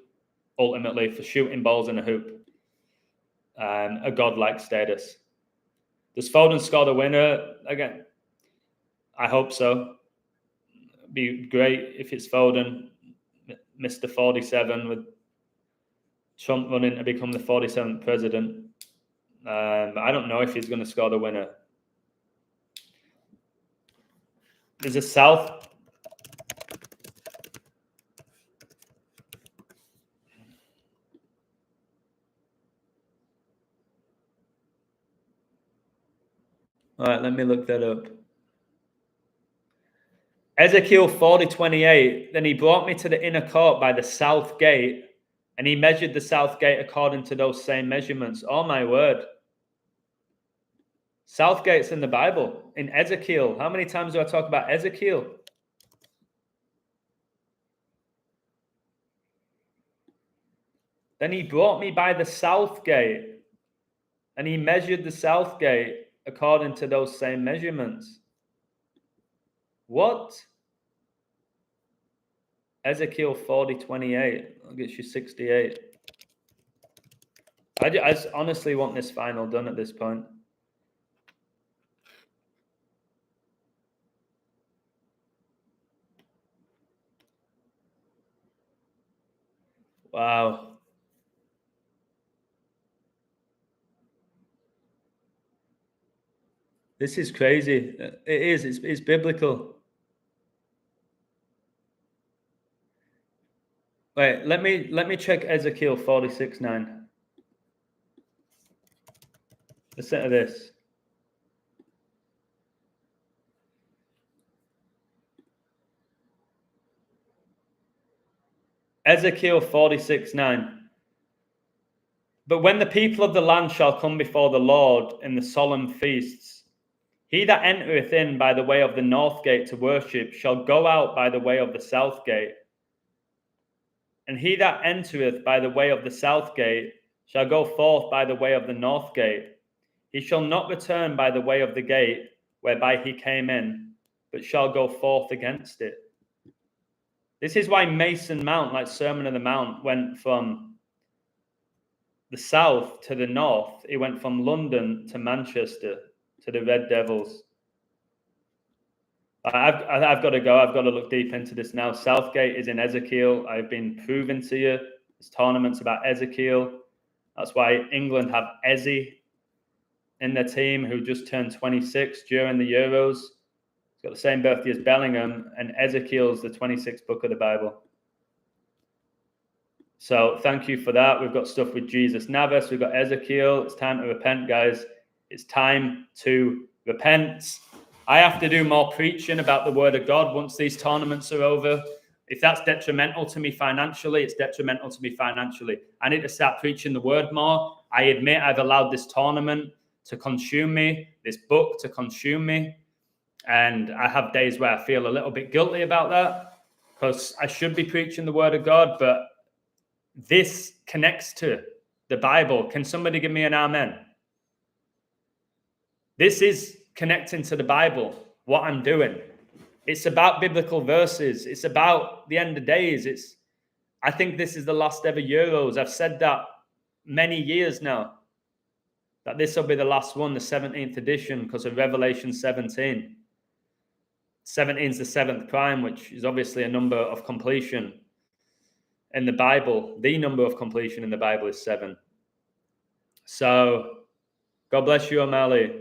ultimately, for shooting balls in a hoop. A godlike status. Does Foden score the winner? Again, I hope so. It'd be great if it's Foden, Mr. 47, with Trump running to become the 47th president. I don't know if he's going to score the winner. There's a South. All right, let me look that up. Ezekiel 40:28. Then he brought me to the inner court by the south gate, and he measured the south gate according to those same measurements. Oh my word. South gate's in the Bible, in Ezekiel. How many times do I talk about Ezekiel? Then he brought me by the south gate, and he measured the south gate according to those same measurements. What? Ezekiel 40:28. I'll get you 68. I honestly want this final done at this point. Wow. This is crazy. It is. It's biblical. Wait, let me check Ezekiel 46:9. Listen to this. Ezekiel 46:9. But when the people of the land shall come before the Lord in the solemn feasts, he that entereth in by the way of the north gate to worship shall go out by the way of the south gate. And he that entereth by the way of the south gate shall go forth by the way of the north gate. He shall not return by the way of the gate whereby he came in, but shall go forth against it. This is why Mason Mount, like Sermon on the Mount, went from the south to the north. He went from London to Manchester to the Red Devils. I've got to go. I've got to look deep into this now. Southgate is in Ezekiel. I've been proven to you. There's tournaments about Ezekiel. That's why England have Eze in their team, who just turned 26 during the Euros. He's got the same birthday as Bellingham, and Ezekiel's the 26th book of the Bible. So thank you for that. We've got stuff with Jesus Navas. We've got Ezekiel. It's time to repent, guys. It's time to repent. I have to do more preaching about the word of God once these tournaments are over. If that's detrimental to me financially, it's detrimental to me financially. I need to start preaching the word more. I admit I've allowed this tournament to consume me, this book to consume me. And I have days where I feel a little bit guilty about that, because I should be preaching the word of God, but this connects to the Bible. Can somebody give me an amen? This is connecting to the Bible, what I'm doing. It's about biblical verses. It's about the end of days. I think this is the last ever Euros. I've said that many years now, that this will be the last one, the 17th edition, because of Revelation 17. 17 is the seventh prime, which is obviously a number of completion in the Bible. The number of completion in the Bible is 7. So, God bless you, O'Malley.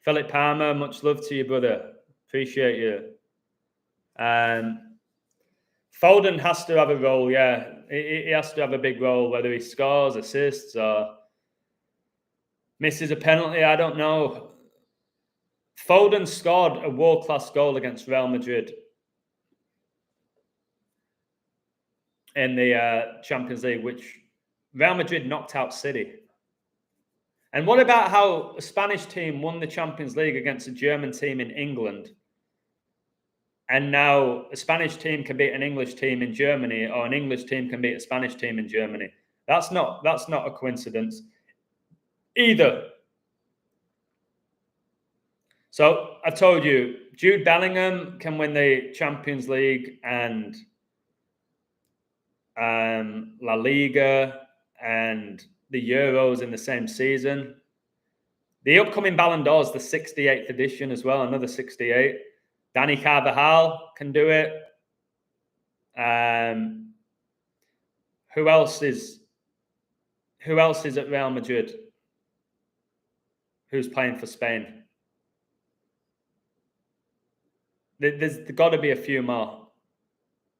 Philip Palmer, much love to you, brother. Appreciate you. Foden has to have a role, yeah. He has to have a big role, whether he scores, assists, or misses a penalty, I don't know. Foden scored a world-class goal against Real Madrid in the Champions League, which Real Madrid knocked out City. And what about how a Spanish team won the Champions League against a German team in England? And now a Spanish team can beat an English team in Germany, or an English team can beat a Spanish team in Germany. That's not a coincidence either. So I told you, Jude Bellingham can win the Champions League and La Liga and the Euros in the same season. The upcoming Balon d'Or is the 68th edition as well, another 68. Dani Carvajal can do it. Who else is at Real Madrid? Who's playing for Spain? There's got to be a few more.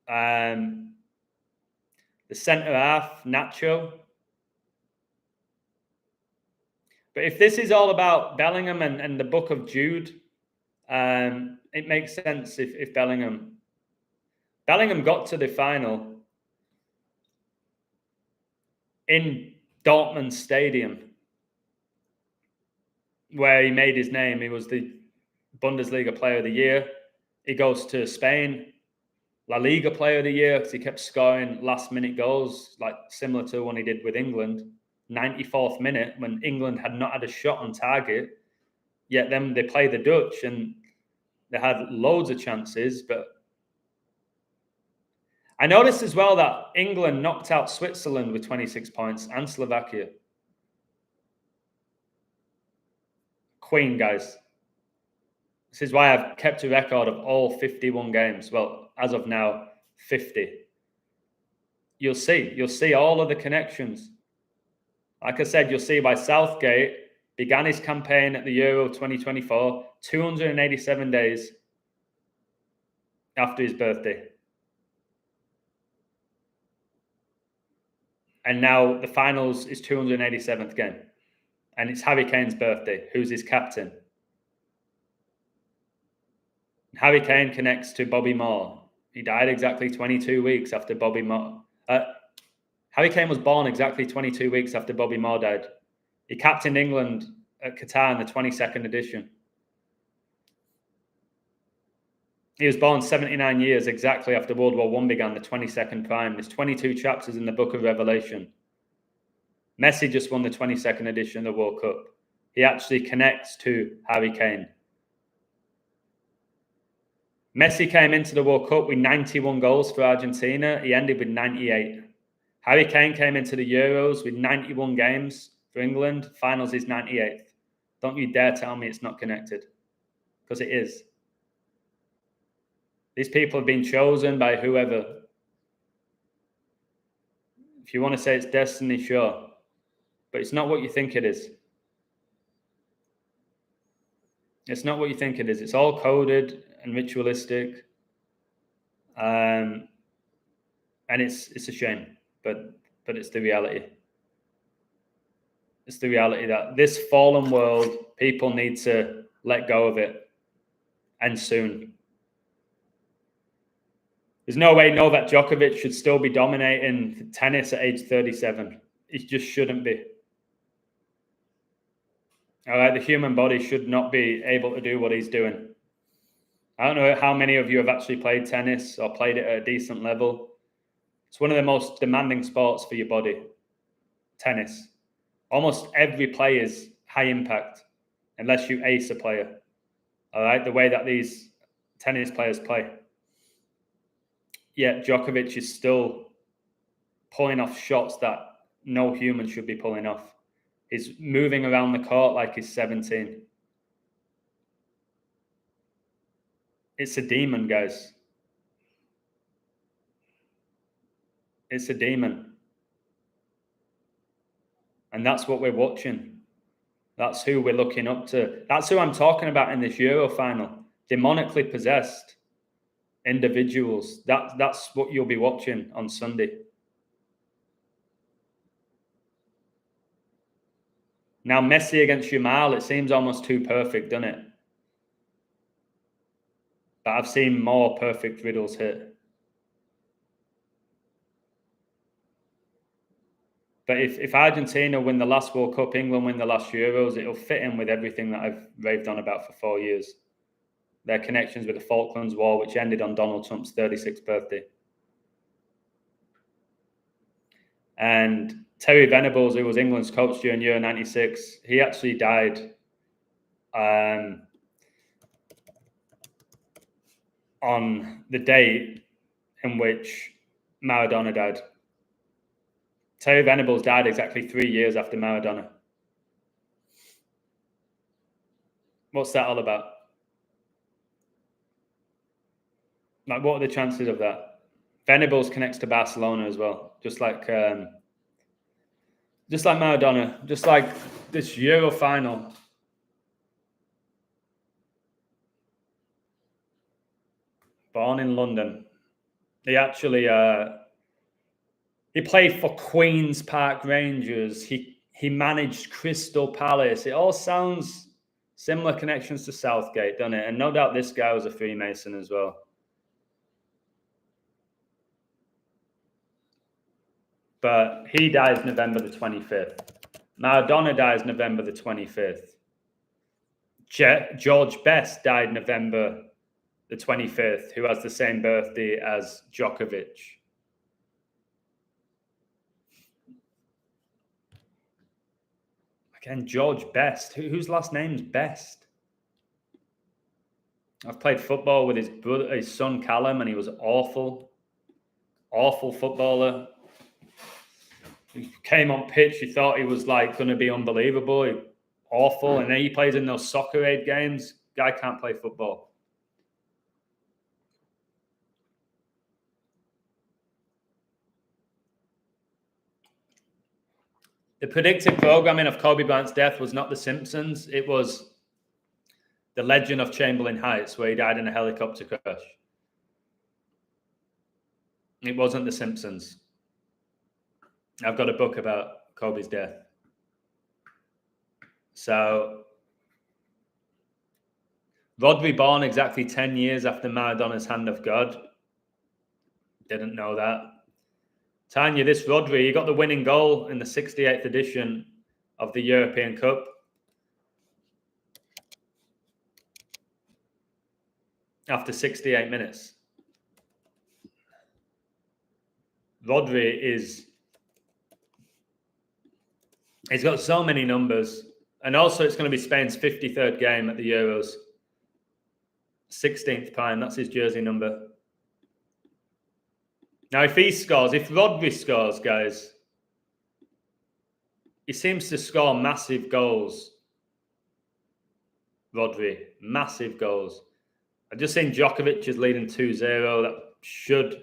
The centre half, Nacho. But if this is all about Bellingham and the book of Jude, it makes sense if Bellingham got to the final in Dortmund Stadium, where he made his name. He was the Bundesliga Player of the Year. He goes to Spain, La Liga Player of the Year, because he kept scoring last-minute goals, like similar to one he did with England. 94th minute, when England had not had a shot on target, yet then they played the Dutch and they had loads of chances. But I noticed as well that England knocked out Switzerland with 26 points and Slovakia. Queen, guys. This is why I've kept a record of all 51 games. Well, as of now, 50. You'll see all of the connections. Like I said, you'll see why Southgate began his campaign at the Euro 2024, 287 days after his birthday. And now the finals is 287th game. And it's Harry Kane's birthday, who's his captain. Harry Kane connects to Bobby Moore. He died exactly 22 weeks after Bobby Moore. Harry Kane was born exactly 22 weeks after Bobby Moore died. He captained England at Qatar in the 22nd edition. He was born 79 years exactly after World War I began, the 22nd prime. There's 22 chapters in the Book of Revelation. Messi just won the 22nd edition of the World Cup. He actually connects to Harry Kane. Messi came into the World Cup with 91 goals for Argentina. He ended with 98. Harry Kane came into the Euros with 91 games for England. Finals is 98th. Don't you dare tell me it's not connected, because it is. These people have been chosen by whoever. If you want to say it's destiny, sure. But it's not what you think it is. It's not what you think it is. It's all coded and ritualistic. And it's a shame. But it's the reality. It's the reality that this fallen world, people need to let go of it. And soon. There's no way Novak Djokovic should still be dominating tennis at age 37. It just shouldn't be. All right, the human body should not be able to do what he's doing. I don't know how many of you have actually played tennis or played it at a decent level. It's one of the most demanding sports for your body, tennis. Almost every play is high impact, unless you ace a player. All right, the way that these tennis players play. Yet Djokovic is still pulling off shots that no human should be pulling off. He's moving around the court like he's 17. It's a demon, guys. It's a demon. And that's what we're watching. That's who we're looking up to. That's who I'm talking about in this Euro final. Demonically possessed individuals. That's what you'll be watching on Sunday. Now, Messi against Jamal, it seems almost too perfect, doesn't it? But I've seen more perfect riddles hit. But if Argentina win the last World Cup, England win the last Euros, it'll fit in with everything that I've raved on about for 4 years. Their connections with the Faulklands War, which ended on Donald Trump's 36th birthday. And Terry Venables, who was England's coach during Euro 96, he actually died on the day in which Maradona died. Terry Venables died exactly 3 years after Maradona. What's that all about? Like, what are the chances of that? Venables connects to Barcelona as well, just like Maradona, just like this Euro final. Born in London. He actually he played for Queen's Park Rangers. He managed Crystal Palace. It all sounds Similar connections to Southgate, doesn't it? And no doubt this guy was a Freemason as well. But he dies November the 25th. Maradona dies November the 25th. George Best died November the 25th, who has the same birthday as Djokovic. Again, George Best. Whose last name's Best? I've played football with his son Callum, and he was awful. Awful footballer. He came on pitch, you thought he was like going to be unbelievable. Awful. And then he plays in those soccer aid games. Guy can't play football. The predictive programming of Kobe Bryant's death was not The Simpsons. It was The Legend of Chamberlain Heights, where he died in a helicopter crash. It wasn't The Simpsons. I've got a book about Kobe's death. So, Rodri born exactly 10 years after Maradona's Hand of God. Didn't know that. Tanya, this Rodri, he got the winning goal in the 68th edition of the European Cup. After 68 minutes. Rodri he's got so many numbers. And also it's going to be Spain's 53rd game at the Euros. 16th prime, that's his jersey number. Now, if Rodri scores, guys, he seems to score massive goals. Rodri, massive goals. I've just seen Djokovic is leading 2-0.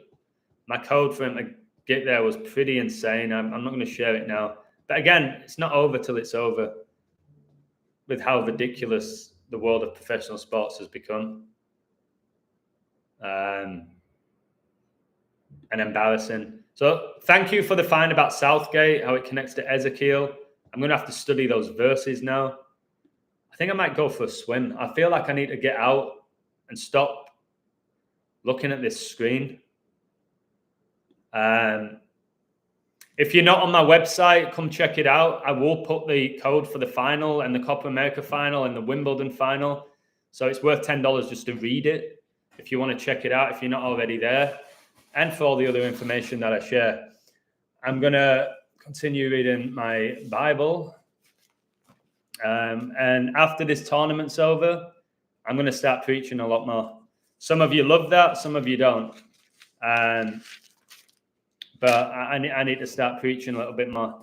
My code for him to get there was pretty insane. I'm not going to share it now. But again, it's not over till it's over with how ridiculous the world of professional sports has become. And embarrassing. So thank you for the find about Southgate, how it connects to Ezekiel. I'm going to have to study those verses now. I think I might go for a swim. I feel like I need to get out and stop looking at this screen. If you're not on my website, come check it out. I will put the code for the final and the Copa America final and the Wimbledon final. So it's worth $10 just to read it if you want to check it out, if you're not already there. And for all the other information that I share. I'm going to continue reading my Bible. And after this tournament's over, I'm going to start preaching a lot more. Some of you love that, some of you don't. But I need to start preaching a little bit more.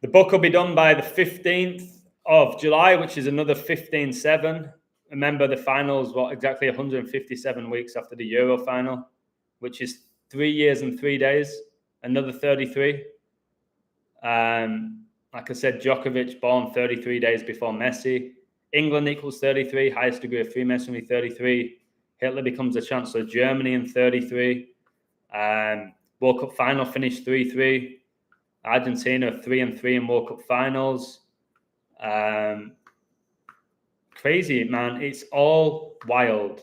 The book will be done by the 15th of July, which is another 15-7. Remember, the final is exactly 157 weeks after the Euro final, which is 3 years and 3 days, another 33. Like I said, Djokovic born 33 days before Messi. England equals 33, highest degree of Freemasonry, 33. Hitler becomes the Chancellor of Germany in 33. World Cup final finished 3-3. Argentina 3-3 in World Cup finals. Crazy, man. It's all wild.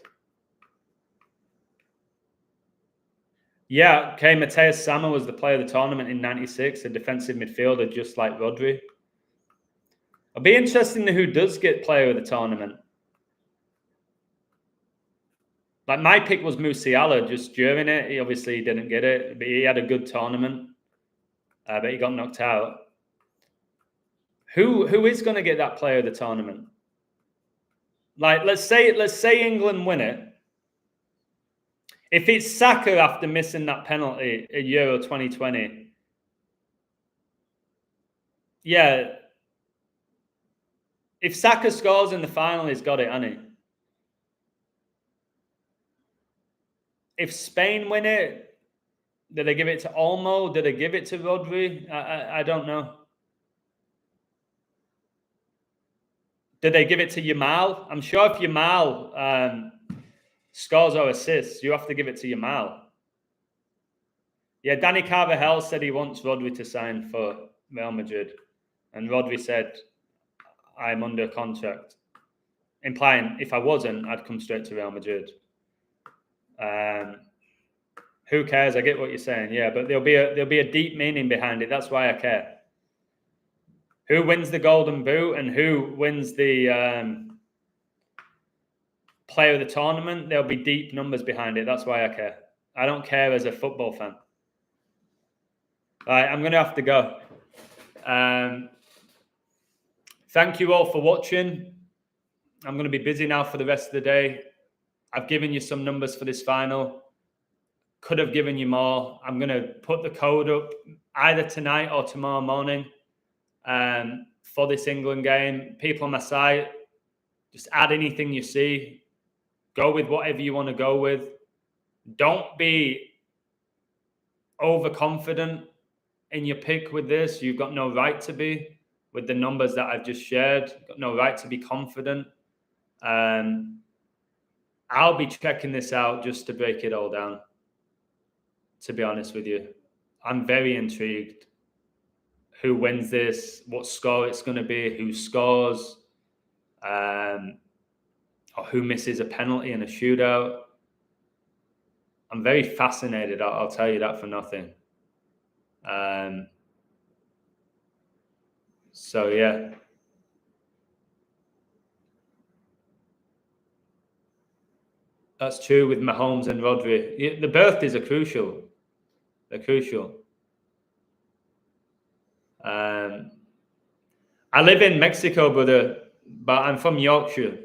Yeah, okay, Mateus Sama was the player of the tournament in 96, a defensive midfielder just like Rodri. It'll be interesting who does get player of the tournament. Like, my pick was Musiala just during it. He obviously didn't get it, but he had a good tournament. But he got knocked out. Who is going to get that player of the tournament? Like, let's say England win it. If it's Saka after missing that penalty at Euro 2020, yeah. If Saka scores in the final, he's got it, hasn't he? If Spain win it, do they give it to Olmo? Do they give it to Rodri? I don't know. Do they give it to Yamal? I'm sure if Yamal scores or assists, you have to give it to Yamal. Yeah, Danny Carvajal said he wants Rodri to sign for Real Madrid. And Rodri said, I'm under contract. Implying if I wasn't, I'd come straight to Real Madrid. Who cares? I get what you're saying. Yeah, but there'll be a deep meaning behind it. That's why I care. Who wins the Golden Boot and who wins the player of the tournament? There'll be deep numbers behind it. That's why I care. I don't care as a football fan. All right, I'm going to have to go. Thank you all for watching. I'm going to be busy now for the rest of the day. I've given you some numbers for this final. Could have given you more. I'm going to put the code up either tonight or tomorrow morning for this England game. People on my site, just add anything you see. Go with whatever you want to go with. Don't be overconfident in your pick with this. You've got no right to be with the numbers that I've just shared. You've got no right to be confident. I'll be checking this out just to break it all down, to be honest with you. I'm very intrigued. Who wins this, what score it's going to be, who scores, or who misses a penalty in a shootout. I'm very fascinated, I'll tell you that for nothing. So, yeah. That's true with Mahomes and Rodri. The birthdays are crucial. They're crucial. I live in Mexico, brother, but I'm from Yorkshire.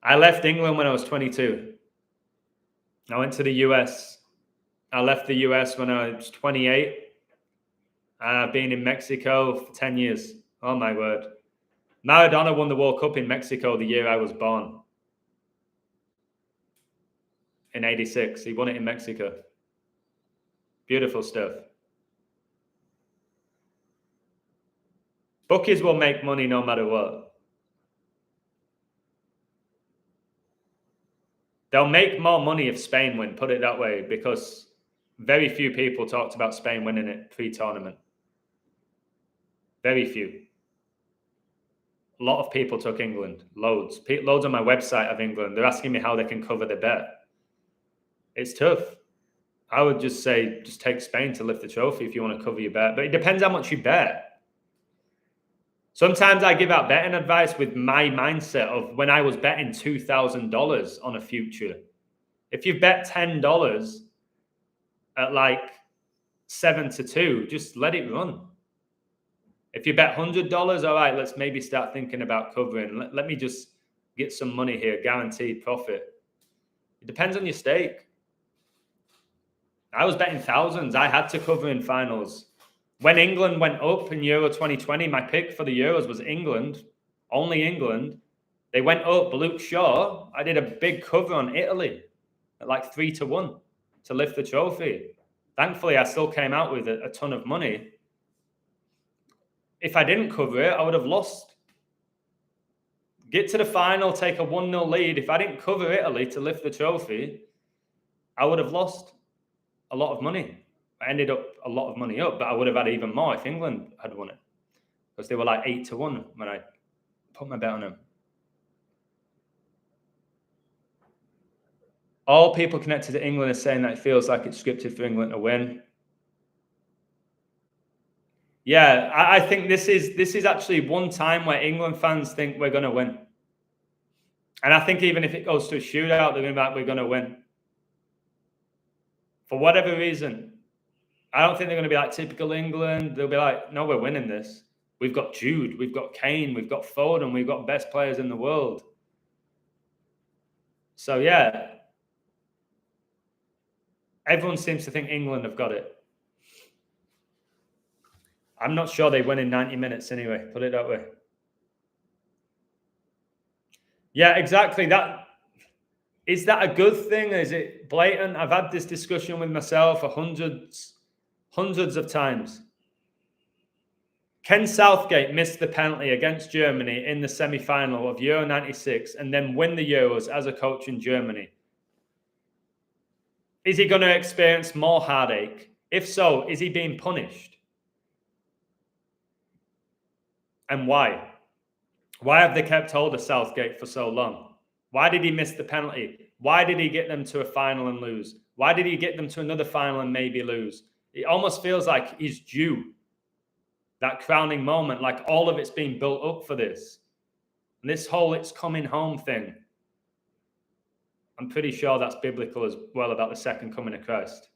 I left England when I was 22. I went to the US. I left the US when I was 28. I've been in Mexico for 10 years. Oh, my word. Maradona won the World Cup in Mexico the year I was born. In 86. He won it in Mexico. Beautiful stuff. Bookies will make money no matter what. They'll make more money if Spain win, put it that way, because very few people talked about Spain winning it pre-tournament. Very few. A lot of people took England. Loads. Loads on my website of England. They're asking me how they can cover the bet. It's tough. I would just say, just take Spain to lift the trophy if you want to cover your bet. But it depends how much you bet. Sometimes I give out betting advice with my mindset of when I was betting $2,000 on a future. If you bet $10 at like 7-2, just let it run. If you bet $100, all right, let's maybe start thinking about covering. Let me just get some money here, guaranteed profit. It depends on your stake. I was betting thousands. I had to cover in finals. When England went up in Euro 2020, my pick for the Euros was England, only England. They went up, Luke Shaw. I did a big cover on Italy at like 3-1 to lift the trophy. Thankfully, I still came out with a ton of money. If I didn't cover it, I would have lost. Get to the final, take a 1-0 lead. If I didn't cover Italy to lift the trophy, I would have lost a lot of money. I ended up a lot of money up, but I would have had even more if England had won it, because they were like 8-1 when I put my bet on them. All people connected to England are saying that it feels like it's scripted for England to win. Yeah, I think this is actually one time where England fans think we're going to win. And I think even if it goes to a shootout, they're going to be like, we're going to win. For whatever reason. I don't think they're going to be like typical England. They'll be like, no, we're winning this. We've got Jude, we've got Kane, we've got Foden, we've got best players in the world. So, yeah. Everyone seems to think England have got it. I'm not sure they win in 90 minutes anyway, put it that way. Yeah, exactly. Is that a good thing? Is it blatant? I've had this discussion with myself hundreds of times. Can Southgate miss the penalty against Germany in the semi-final of Euro 96 and then win the Euros as a coach in Germany? Is he going to experience more heartache? If so, is he being punished? And why? Why have they kept hold of Southgate for so long? Why did he miss the penalty? Why did he get them to a final and lose? Why did he get them to another final and maybe lose? It almost feels like he's due that crowning moment, like all of it's been built up for this. And this whole it's coming home thing, I'm pretty sure that's biblical as well about the second coming of Christ.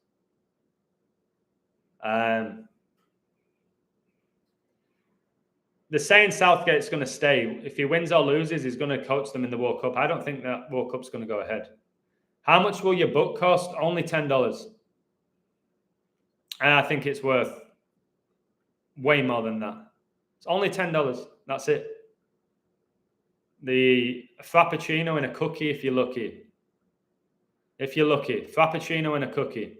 They're saying Southgate's going to stay. If he wins or loses, he's going to coach them in the World Cup. I don't think that World Cup's going to go ahead. How much will your book cost? Only $10. And I think it's worth way more than that. It's only $10. That's it. The Frappuccino and a cookie if you're lucky. If you're lucky. Frappuccino and a cookie.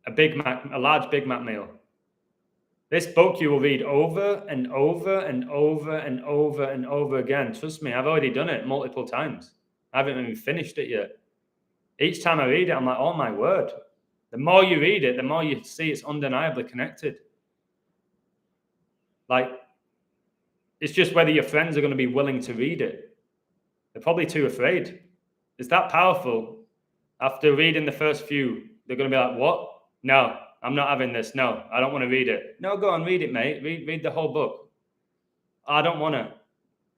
A Big Mac, a large Big Mac meal. This book you will read over and over and over and over and over again. Trust me, I've already done it multiple times. I haven't even finished it yet. Each time I read it, I'm like, oh my word. The more you read it, the more you see it's undeniably connected. Like, it's just whether your friends are going to be willing to read it. They're probably too afraid. It's that powerful. After reading the first few, they're going to be like, what? No. I'm not having this. No, I don't want to read it. No, go on, read it, mate. Read the whole book. I don't want to.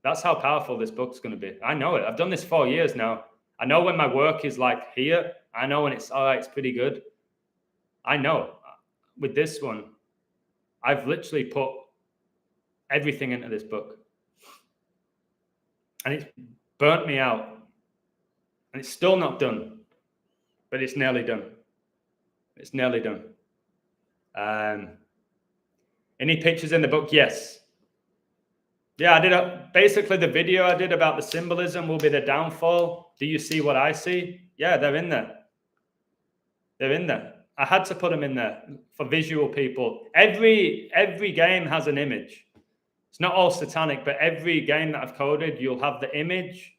That's how powerful this book's going to be. I know it. I've done this 4 years now. I know when my work is like here. I know when it's all right, it's pretty good. I know. With this one, I've literally put everything into this book. And it's burnt me out. And it's still not done. But it's nearly done. It's nearly done. Any pictures in the book? Yes. Yeah, I did basically the video I did about the symbolism will be the downfall. Do you see what I see? Yeah, they're in there. They're in there. I had to put them in there for visual people. Every game has an image. It's not all satanic, but every game that I've coded, you'll have the image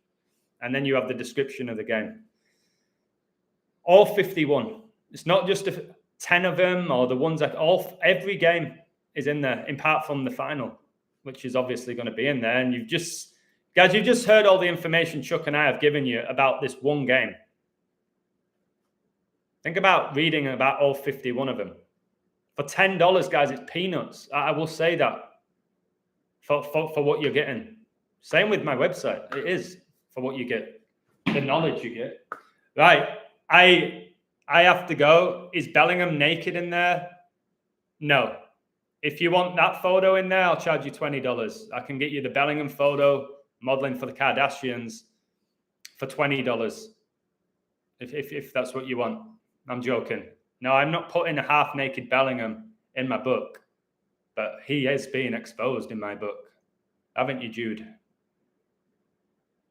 and then you have the description of the game. All 51. It's not just 10 of them or the ones that every game is in there, apart from the final, which is obviously going to be in there. And you've just heard all the information Chuck and I have given you about this one game. Think about reading about all 51 of them. For $10, guys, it's peanuts. I will say that for what you're getting. Same with my website. It is for what you get, the knowledge you get. Right. I have to go. Is Bellingham naked in there? No. If you want that photo in there, I'll charge you $20. I can get you the Bellingham photo modeling for the Kardashians for $20. If that's what you want. I'm joking. No, I'm not putting a half-naked Bellingham in my book, but he is being exposed in my book. Haven't you, Jude?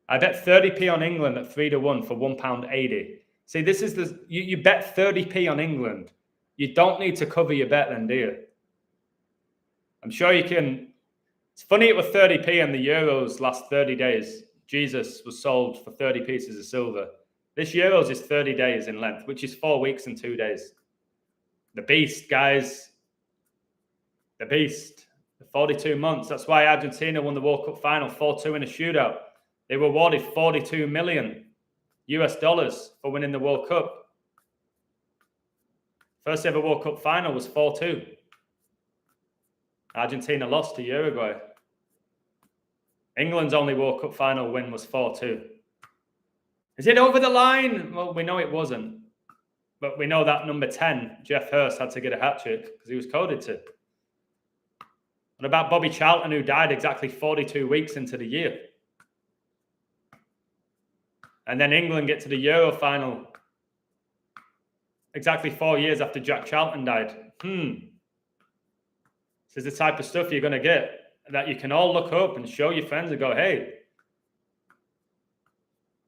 I bet 30p on England at 3-1 for £1.80. See, this is you bet 30p on England. You don't need to cover your bet then, do you? I'm sure you can. It's funny it was 30p and the Euros last 30 days. Jesus was sold for 30 pieces of silver. This Euros is 30 days in length, which is 4 weeks and 2 days. The beast, guys. The beast. The 42 months. That's why Argentina won the World Cup final 4-2 in a shootout. They were awarded $42 million for winning the World Cup. First ever World Cup final was 4-2. Argentina lost to Uruguay. England's only World Cup final win was 4-2. Is it over the line? Well, we know it wasn't. But we know that number 10, Jeff Hurst, had to get a hat-trick because he was coded to. What about Bobby Charlton, who died exactly 42 weeks into the year? And then England get to the Euro final exactly 4 years after Jack Charlton died. This is the type of stuff you're going to get that you can all look up and show your friends and go, hey,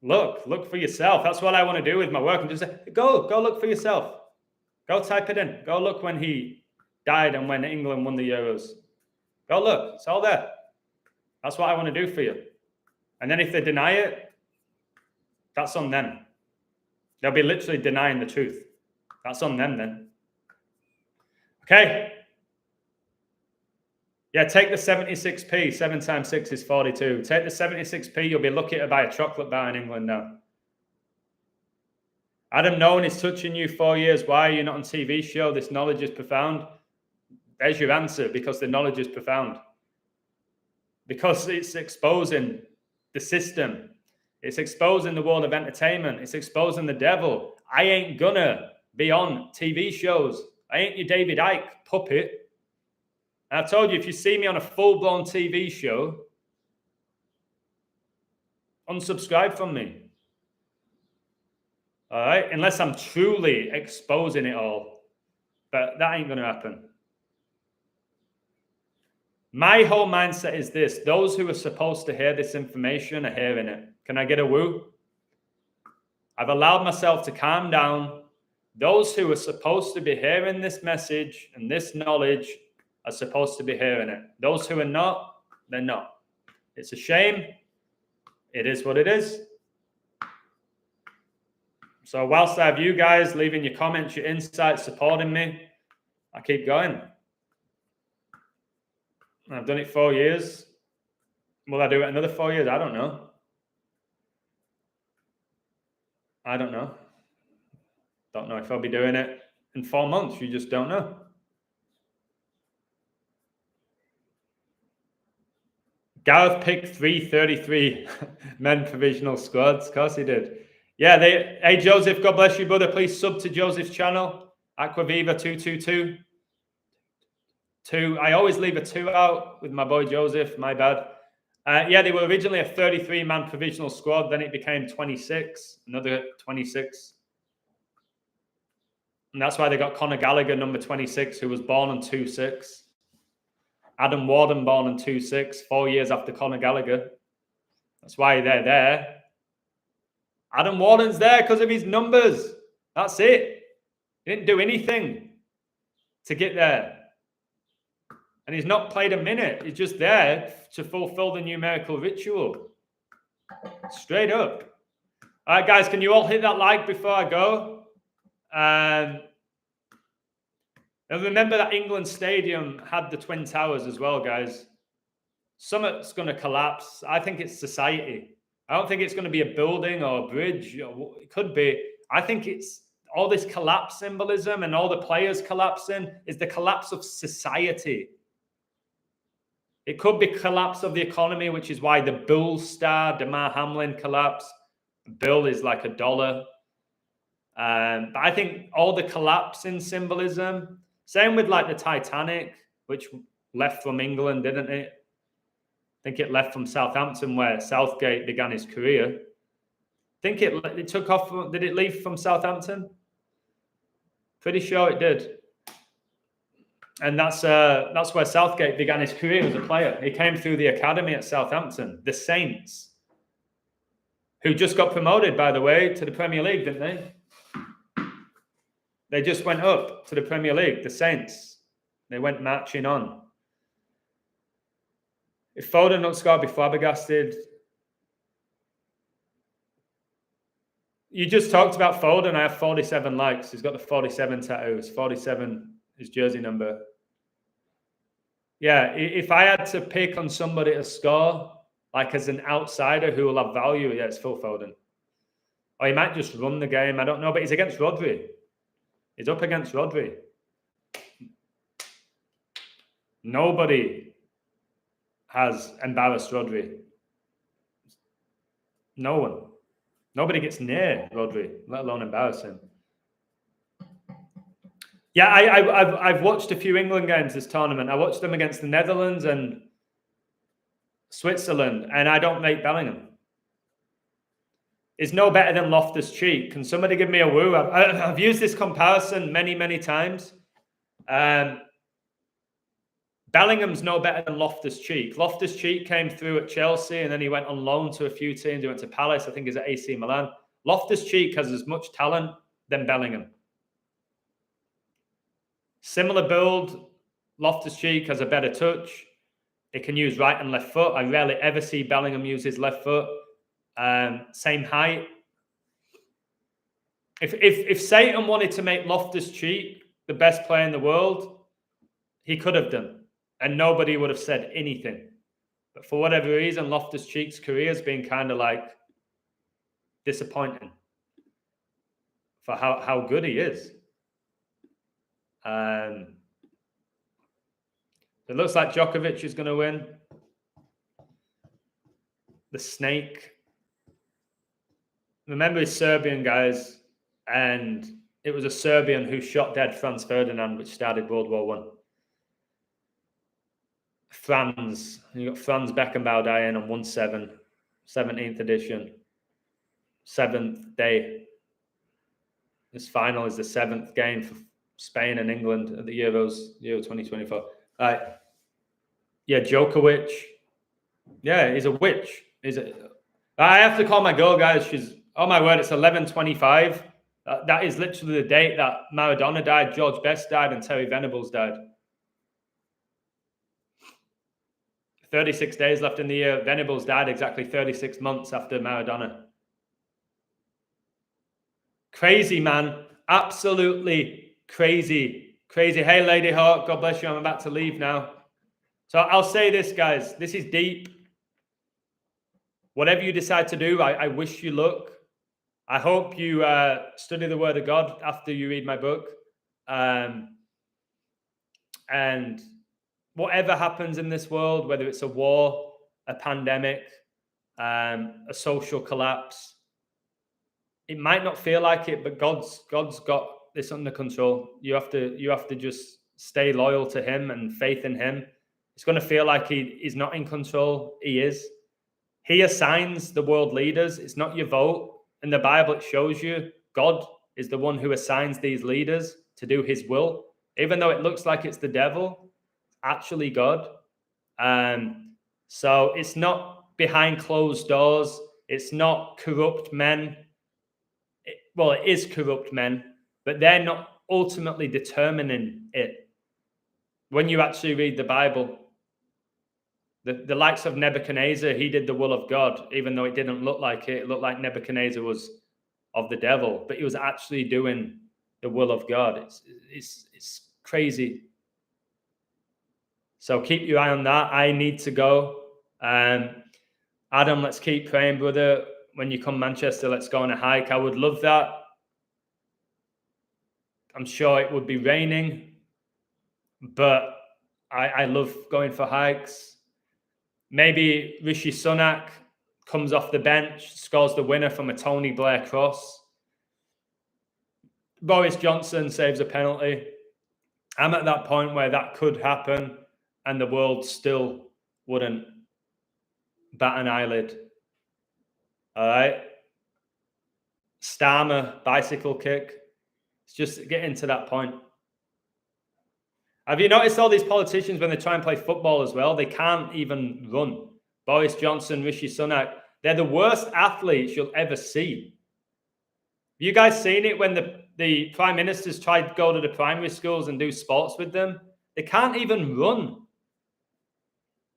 look for yourself. That's what I want to do with my work. And just say, go look for yourself. Go type it in. Go look when he died and when England won the Euros. Go look. It's all there. That's what I want to do for you. And then if they deny it, that's on them. They'll be literally denying the truth. That's on them then. Okay. Yeah, take the 76p. 7 times 6 is 42. Take the 76p. You'll be lucky to buy a chocolate bar in England now. Adam Nolan is touching you 4 years. Why are you not on TV show? This knowledge is profound. There's your answer, because the knowledge is profound. Because it's exposing the system. It's exposing the world of entertainment. It's exposing the devil. I ain't gonna be on TV shows. I ain't your David Icke puppet. And I told you, if you see me on a full-blown TV show, unsubscribe from me. All right? Unless I'm truly exposing it all. But that ain't going to happen. My whole mindset is this. Those who are supposed to hear this information are hearing it. Can I get a woo? I've allowed myself to calm down. Those who are supposed to be hearing this message and this knowledge are supposed to be hearing it. Those who are not, they're not. It's a shame. It is what it is. So whilst I have you guys leaving your comments, your insights, supporting me, I keep going. I've done it 4 years. Will I do it another 4 years? I don't know. I don't know. Don't know if I'll be doing it in 4 months. You just don't know. Gareth picked 333 men provisional squads. Of course he did. Yeah, hey, Joseph, God bless you, brother. Please sub to Joseph's channel. Aquaviva 222. 2. I always leave a 2 out with my boy Joseph. My bad. Yeah, they were originally a 33-man provisional squad. Then it became 26. Another 26. And that's why they got Conor Gallagher, number 26, who was born on 2-6. Adam Warden, born on 2-6, 4 years after Conor Gallagher. That's why they're there. Adam Warden's there because of his numbers. That's it. He didn't do anything to get there. And he's not played a minute. He's just there to fulfill the numerical ritual. Straight up. All right, guys, can you all hit that like before I go? And remember that England stadium had the Twin Towers as well, guys. Something's going to collapse. I think it's society. I don't think it's going to be a building or a bridge. It could be. I think it's all this collapse symbolism and all the players collapsing is the collapse of society. It could be collapse of the economy, which is why the Bull star, Damar Hamlin, collapsed. Bill is like $1. But I think all the collapse in symbolism, same with like the Titanic, which left from England, didn't it? I think it left from Southampton, where Southgate began his career. I think it took off. Did it leave from Southampton? Pretty sure it did. And that's where Southgate began his career as a player. He came through the academy at Southampton, the Saints, who just got promoted, by the way, to the Premier League, didn't they? They just went up to the Premier League, the Saints. They went marching on. If Foden don't score, I'll be flabbergasted. You just talked about Foden. I have 47 likes. He's got the 47 tattoos. 47 his jersey number. Yeah, if I had to pick on somebody to score, like as an outsider who will have value, yeah, it's Phil Foden. Or he might just run the game. I don't know, but he's against Rodri. He's up against Rodri. Nobody has embarrassed Rodri. No one. Nobody gets near Rodri, let alone embarrass him. Yeah, I've watched a few England games this tournament. I watched them against the Netherlands and Switzerland, and I don't rate Bellingham. Is no better than Loftus-Cheek. Can somebody give me a woo? I've used this comparison many, many times. Bellingham's no better than Loftus-Cheek. Loftus-Cheek came through at Chelsea and then he went on loan to a few teams. He went to Palace, I think he's at AC Milan. Loftus-Cheek has as much talent than Bellingham. Similar build. Loftus-Cheek has a better touch. He can use right and left foot. I rarely ever see Bellingham use his left foot. Same height. If Satan wanted to make Loftus-Cheek the best player in the world, he could have done. and nobody would have said anything. But for whatever reason, Loftus-Cheek's career has been kind of like disappointing for how good he is. It looks like Djokovic is going to win. The Snake. Remember, he's Serbian, guys, and it was a Serbian who shot dead Franz Ferdinand, which started World War I. You got Franz Beckenbauer dying on 1/7, 17th edition, 7th day. This final is the 7th game for Spain and England at the Euros, Euro 2024. Yeah, Djokovic. Yeah, he's a witch. I have to call my girl, guys. She's, oh my word, it's 11:25. That is literally the date that Maradona died, George Best died, and Terry Venables died. 36 days left in the year. Venables died exactly 36 months after Maradona. Crazy, man. Absolutely crazy. Crazy. Hey, Lady Hawk, God bless you. I'm about to leave now. So I'll say this, guys. This is deep. Whatever you decide to do, I wish you luck. I hope you study the Word of God after you read my book. And whatever happens in this world, whether it's a war, a pandemic, a social collapse, it might not feel like it, but God's got this under control. You have to just stay loyal to Him and faith in Him. It's going to feel like He's not in control. He is. He assigns the world leaders. It's not your vote. In the Bible, it shows you God is the one who assigns these leaders to do His will. Even though it looks like it's the devil, it's actually God. So it's not behind closed doors. It's not corrupt men. It is corrupt men, but they're not ultimately determining it. When you actually read the Bible, the likes of Nebuchadnezzar, he did the will of God, even though it didn't look like it. It looked like Nebuchadnezzar was of the devil, but he was actually doing the will of God. It's crazy. So keep your eye on that. I need to go. Adam, let's keep praying, brother. When you come Manchester, let's go on a hike. I would love that. I'm sure it would be raining, but I love going for hikes. Maybe Rishi Sunak comes off the bench, scores the winner from a Tony Blair cross. Boris Johnson saves a penalty. I'm at that point where that could happen and the world still wouldn't bat an eyelid. All right. Starmer, bicycle kick. It's just getting to that point. Have you noticed all these politicians, when they try and play football as well, they can't even run? Boris Johnson, Rishi Sunak, they're the worst athletes you'll ever see. Have you guys seen it when the prime ministers tried to go to the primary schools and do sports with them? They can't even run.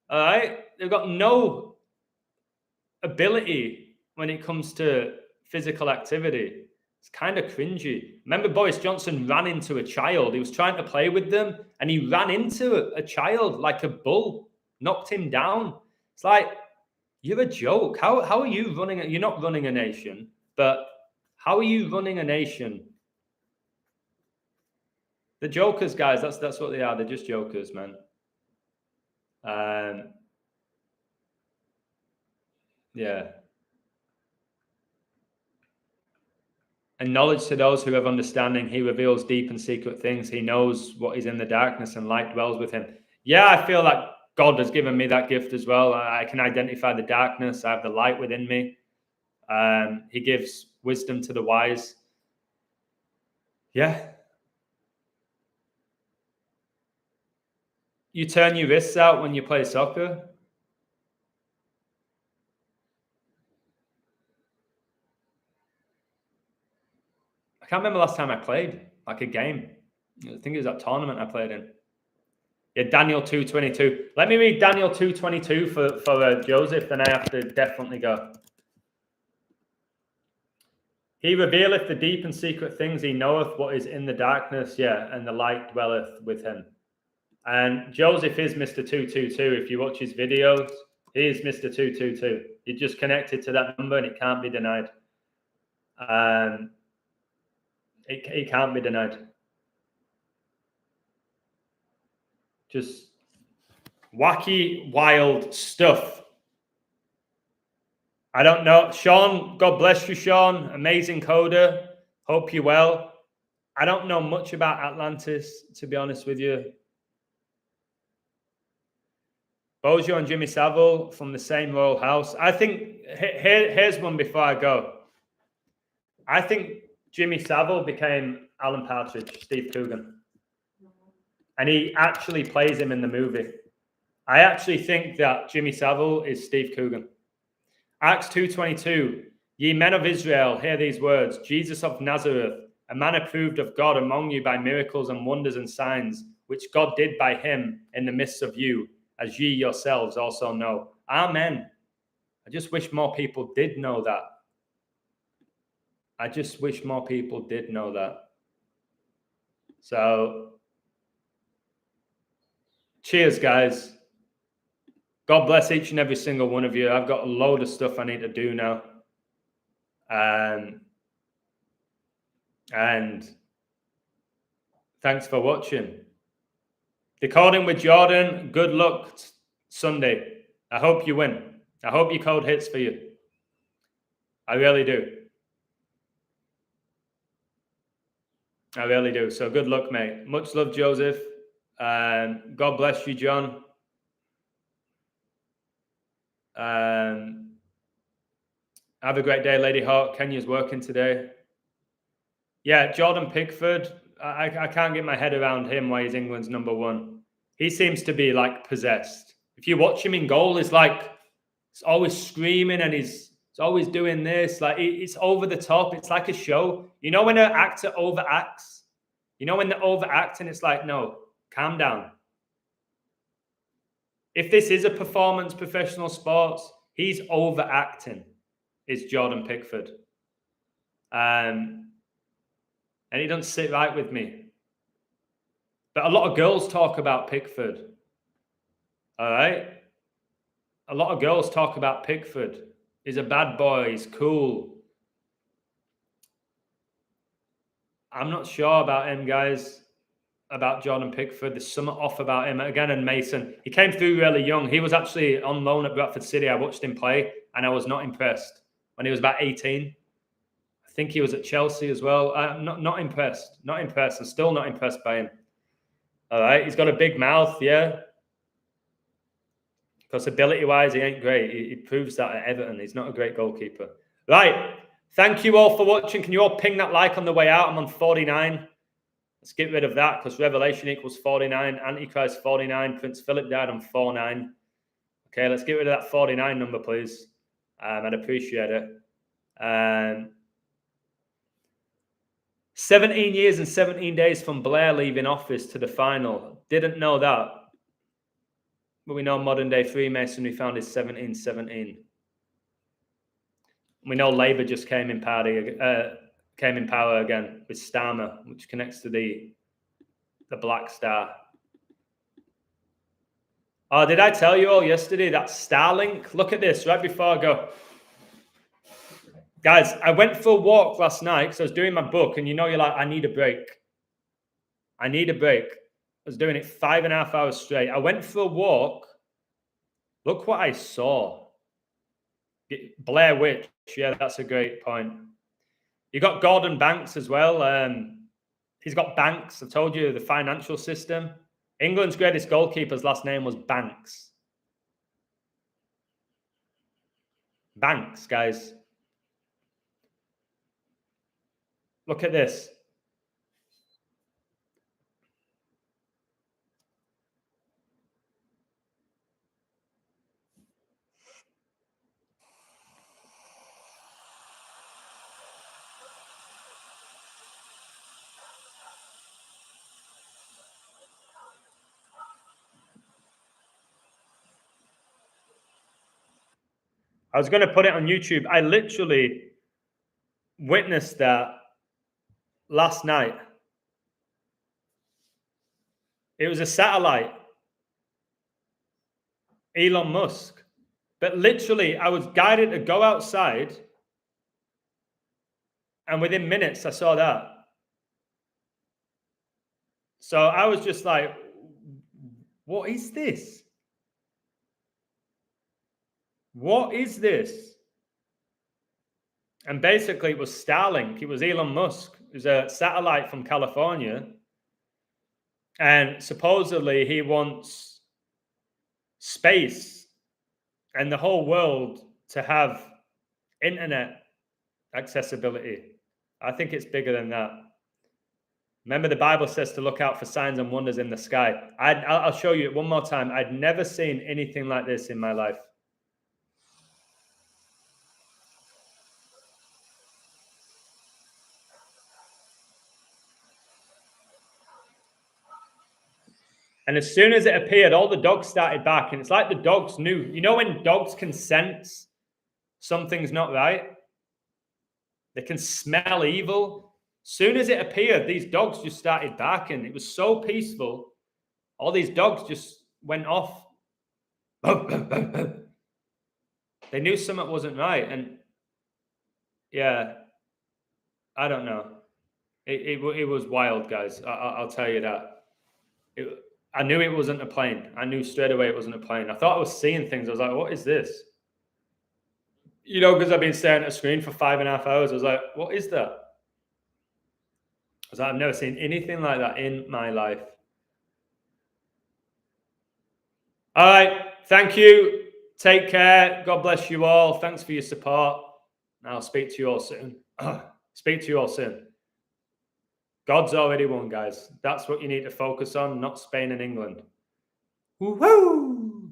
All right? They've got no ability when it comes to physical activity. It's kind of cringy. Remember, Boris Johnson ran into a child. He was trying to play with them, and he ran into a child like a bull, knocked him down. It's like, you're a joke. How are you running? You're not running a nation, but how are you running a nation? The jokers, guys, that's what they are. They're just jokers, man. Yeah. And knowledge to those who have understanding. He reveals deep and secret things. He knows what is in the darkness, and light dwells with him. Yeah, I feel like God has given me that gift as well. I can identify the darkness. I have the light within me. He gives wisdom to the wise. Yeah. You turn your wrists out when you play soccer. I can't remember last time I played like a game. I think it was that tournament I played in. Yeah, Daniel 2:22. Let me read Daniel 2:22 for Joseph, then I have to definitely go. He revealeth the deep and secret things. He knoweth what is in the darkness, yeah, and the light dwelleth with him. And Joseph is Mr. 222. If you watch his videos, he is Mr. 222. He just connected to that number and it can't be denied. It can't be denied. Just wacky, wild stuff. I don't know. Sean, God bless you, Sean. Amazing coder. Hope you're well. I don't know much about Atlantis, to be honest with you. Bojo and Jimmy Savile from the same royal house. I think, here's one before I go. I think Jimmy Savile became Alan Partridge, Steve Coogan. And he actually plays him in the movie. I actually think that Jimmy Savile is Steve Coogan. Acts 2:22, ye men of Israel, hear these words. Jesus of Nazareth, a man approved of God among you by miracles and wonders and signs, which God did by him in the midst of you, as ye yourselves also know. Amen. I just wish more people did know that. I just wish more people did know that. So, cheers, guys. God bless each and every single one of you. I've got a load of stuff I need to do now. And thanks for watching. Decoding with Jordan. Good luck Sunday. I hope you win. I hope your code hits for you. I really do. I really do. So good luck, mate. Much love, Joseph. God bless you, John. Have a great day, Lady Hawk. Kenya's working today. Yeah, Jordan Pickford. I can't get my head around him why he's England's number one. He seems to be like possessed. If you watch him in goal, it's like he's always screaming and he's always doing this. Like it's over the top. It's like a show. You know when an actor overacts? You know when they overact and it's like, no, calm down. If this is a performance professional sports, he's overacting. Is Jordan Pickford. And he doesn't sit right with me. But a lot of girls talk about Pickford. All right? A lot of girls talk about Pickford. He's a bad boy. He's cool. I'm not sure about him, guys. About Jordan Pickford. There's something off about him. Again, and Mason. He came through really young. He was actually on loan at Bradford City. I watched him play, and I was not impressed. When he was about 18. I think he was at Chelsea as well. Not impressed. Not impressed. I'm still not impressed by him. All right. He's got a big mouth, yeah. Because ability-wise, he ain't great. He proves that at Everton. He's not a great goalkeeper. Right. Thank you all for watching. Can you all ping that like on the way out? I'm on 49. Let's get rid of that because Revelation equals 49. Antichrist 49. Prince Philip died on 49. Okay, let's get rid of that 49 number, please. I'd appreciate it. 17 years and 17 days from Blair leaving office to the final. Didn't know that. But we know modern day Freemasonry founded 1717. We know Labour just came in power again with Starmer, which connects to the Black Star. Oh, did I tell you all yesterday that Starlink? Look at this right before I go. Guys, I went for a walk last night because I was doing my book, and you know, you're like, I need a break. I need a break. I was doing it 5.5 hours straight. I went for a walk. Look what I saw. Blair Witch. Yeah, that's a great point. You got Gordon Banks as well. He's got Banks. I told you the financial system. England's greatest goalkeeper's last name was Banks. Banks, guys. Look at this. I was going to put it on YouTube. I literally witnessed that last night. It was a satellite. Elon Musk. But literally, I was guided to go outside, and within minutes, I saw that. So I was just like, what is this? What is this? And basically, it was Starlink. It was Elon Musk. It was a satellite from California. And supposedly, he wants space and the whole world to have internet accessibility. I think it's bigger than that. Remember, the Bible says to look out for signs and wonders in the sky. I'll show you it one more time. I'd never seen anything like this in my life. And as soon as it appeared, all the dogs started barking. It's like the dogs knew. You know when dogs can sense something's not right? They can smell evil. Soon as it appeared, these dogs just started barking. It was so peaceful. All these dogs just went off. They knew something wasn't right. And yeah, I don't know. It was wild, guys. I'll tell you that. I knew it wasn't a plane. I knew straight away it wasn't a plane. I thought I was seeing things. I was like, what is this? You know, because I've been staring at a screen for 5.5 hours. I was like, what is that? I was like, I've never seen anything like that in my life. All right. Thank you. Take care. God bless you all. Thanks for your support. I'll speak to you all soon. Speak to you all soon. God's already won, guys. That's what you need to focus on, not Spain and England. Woo-hoo!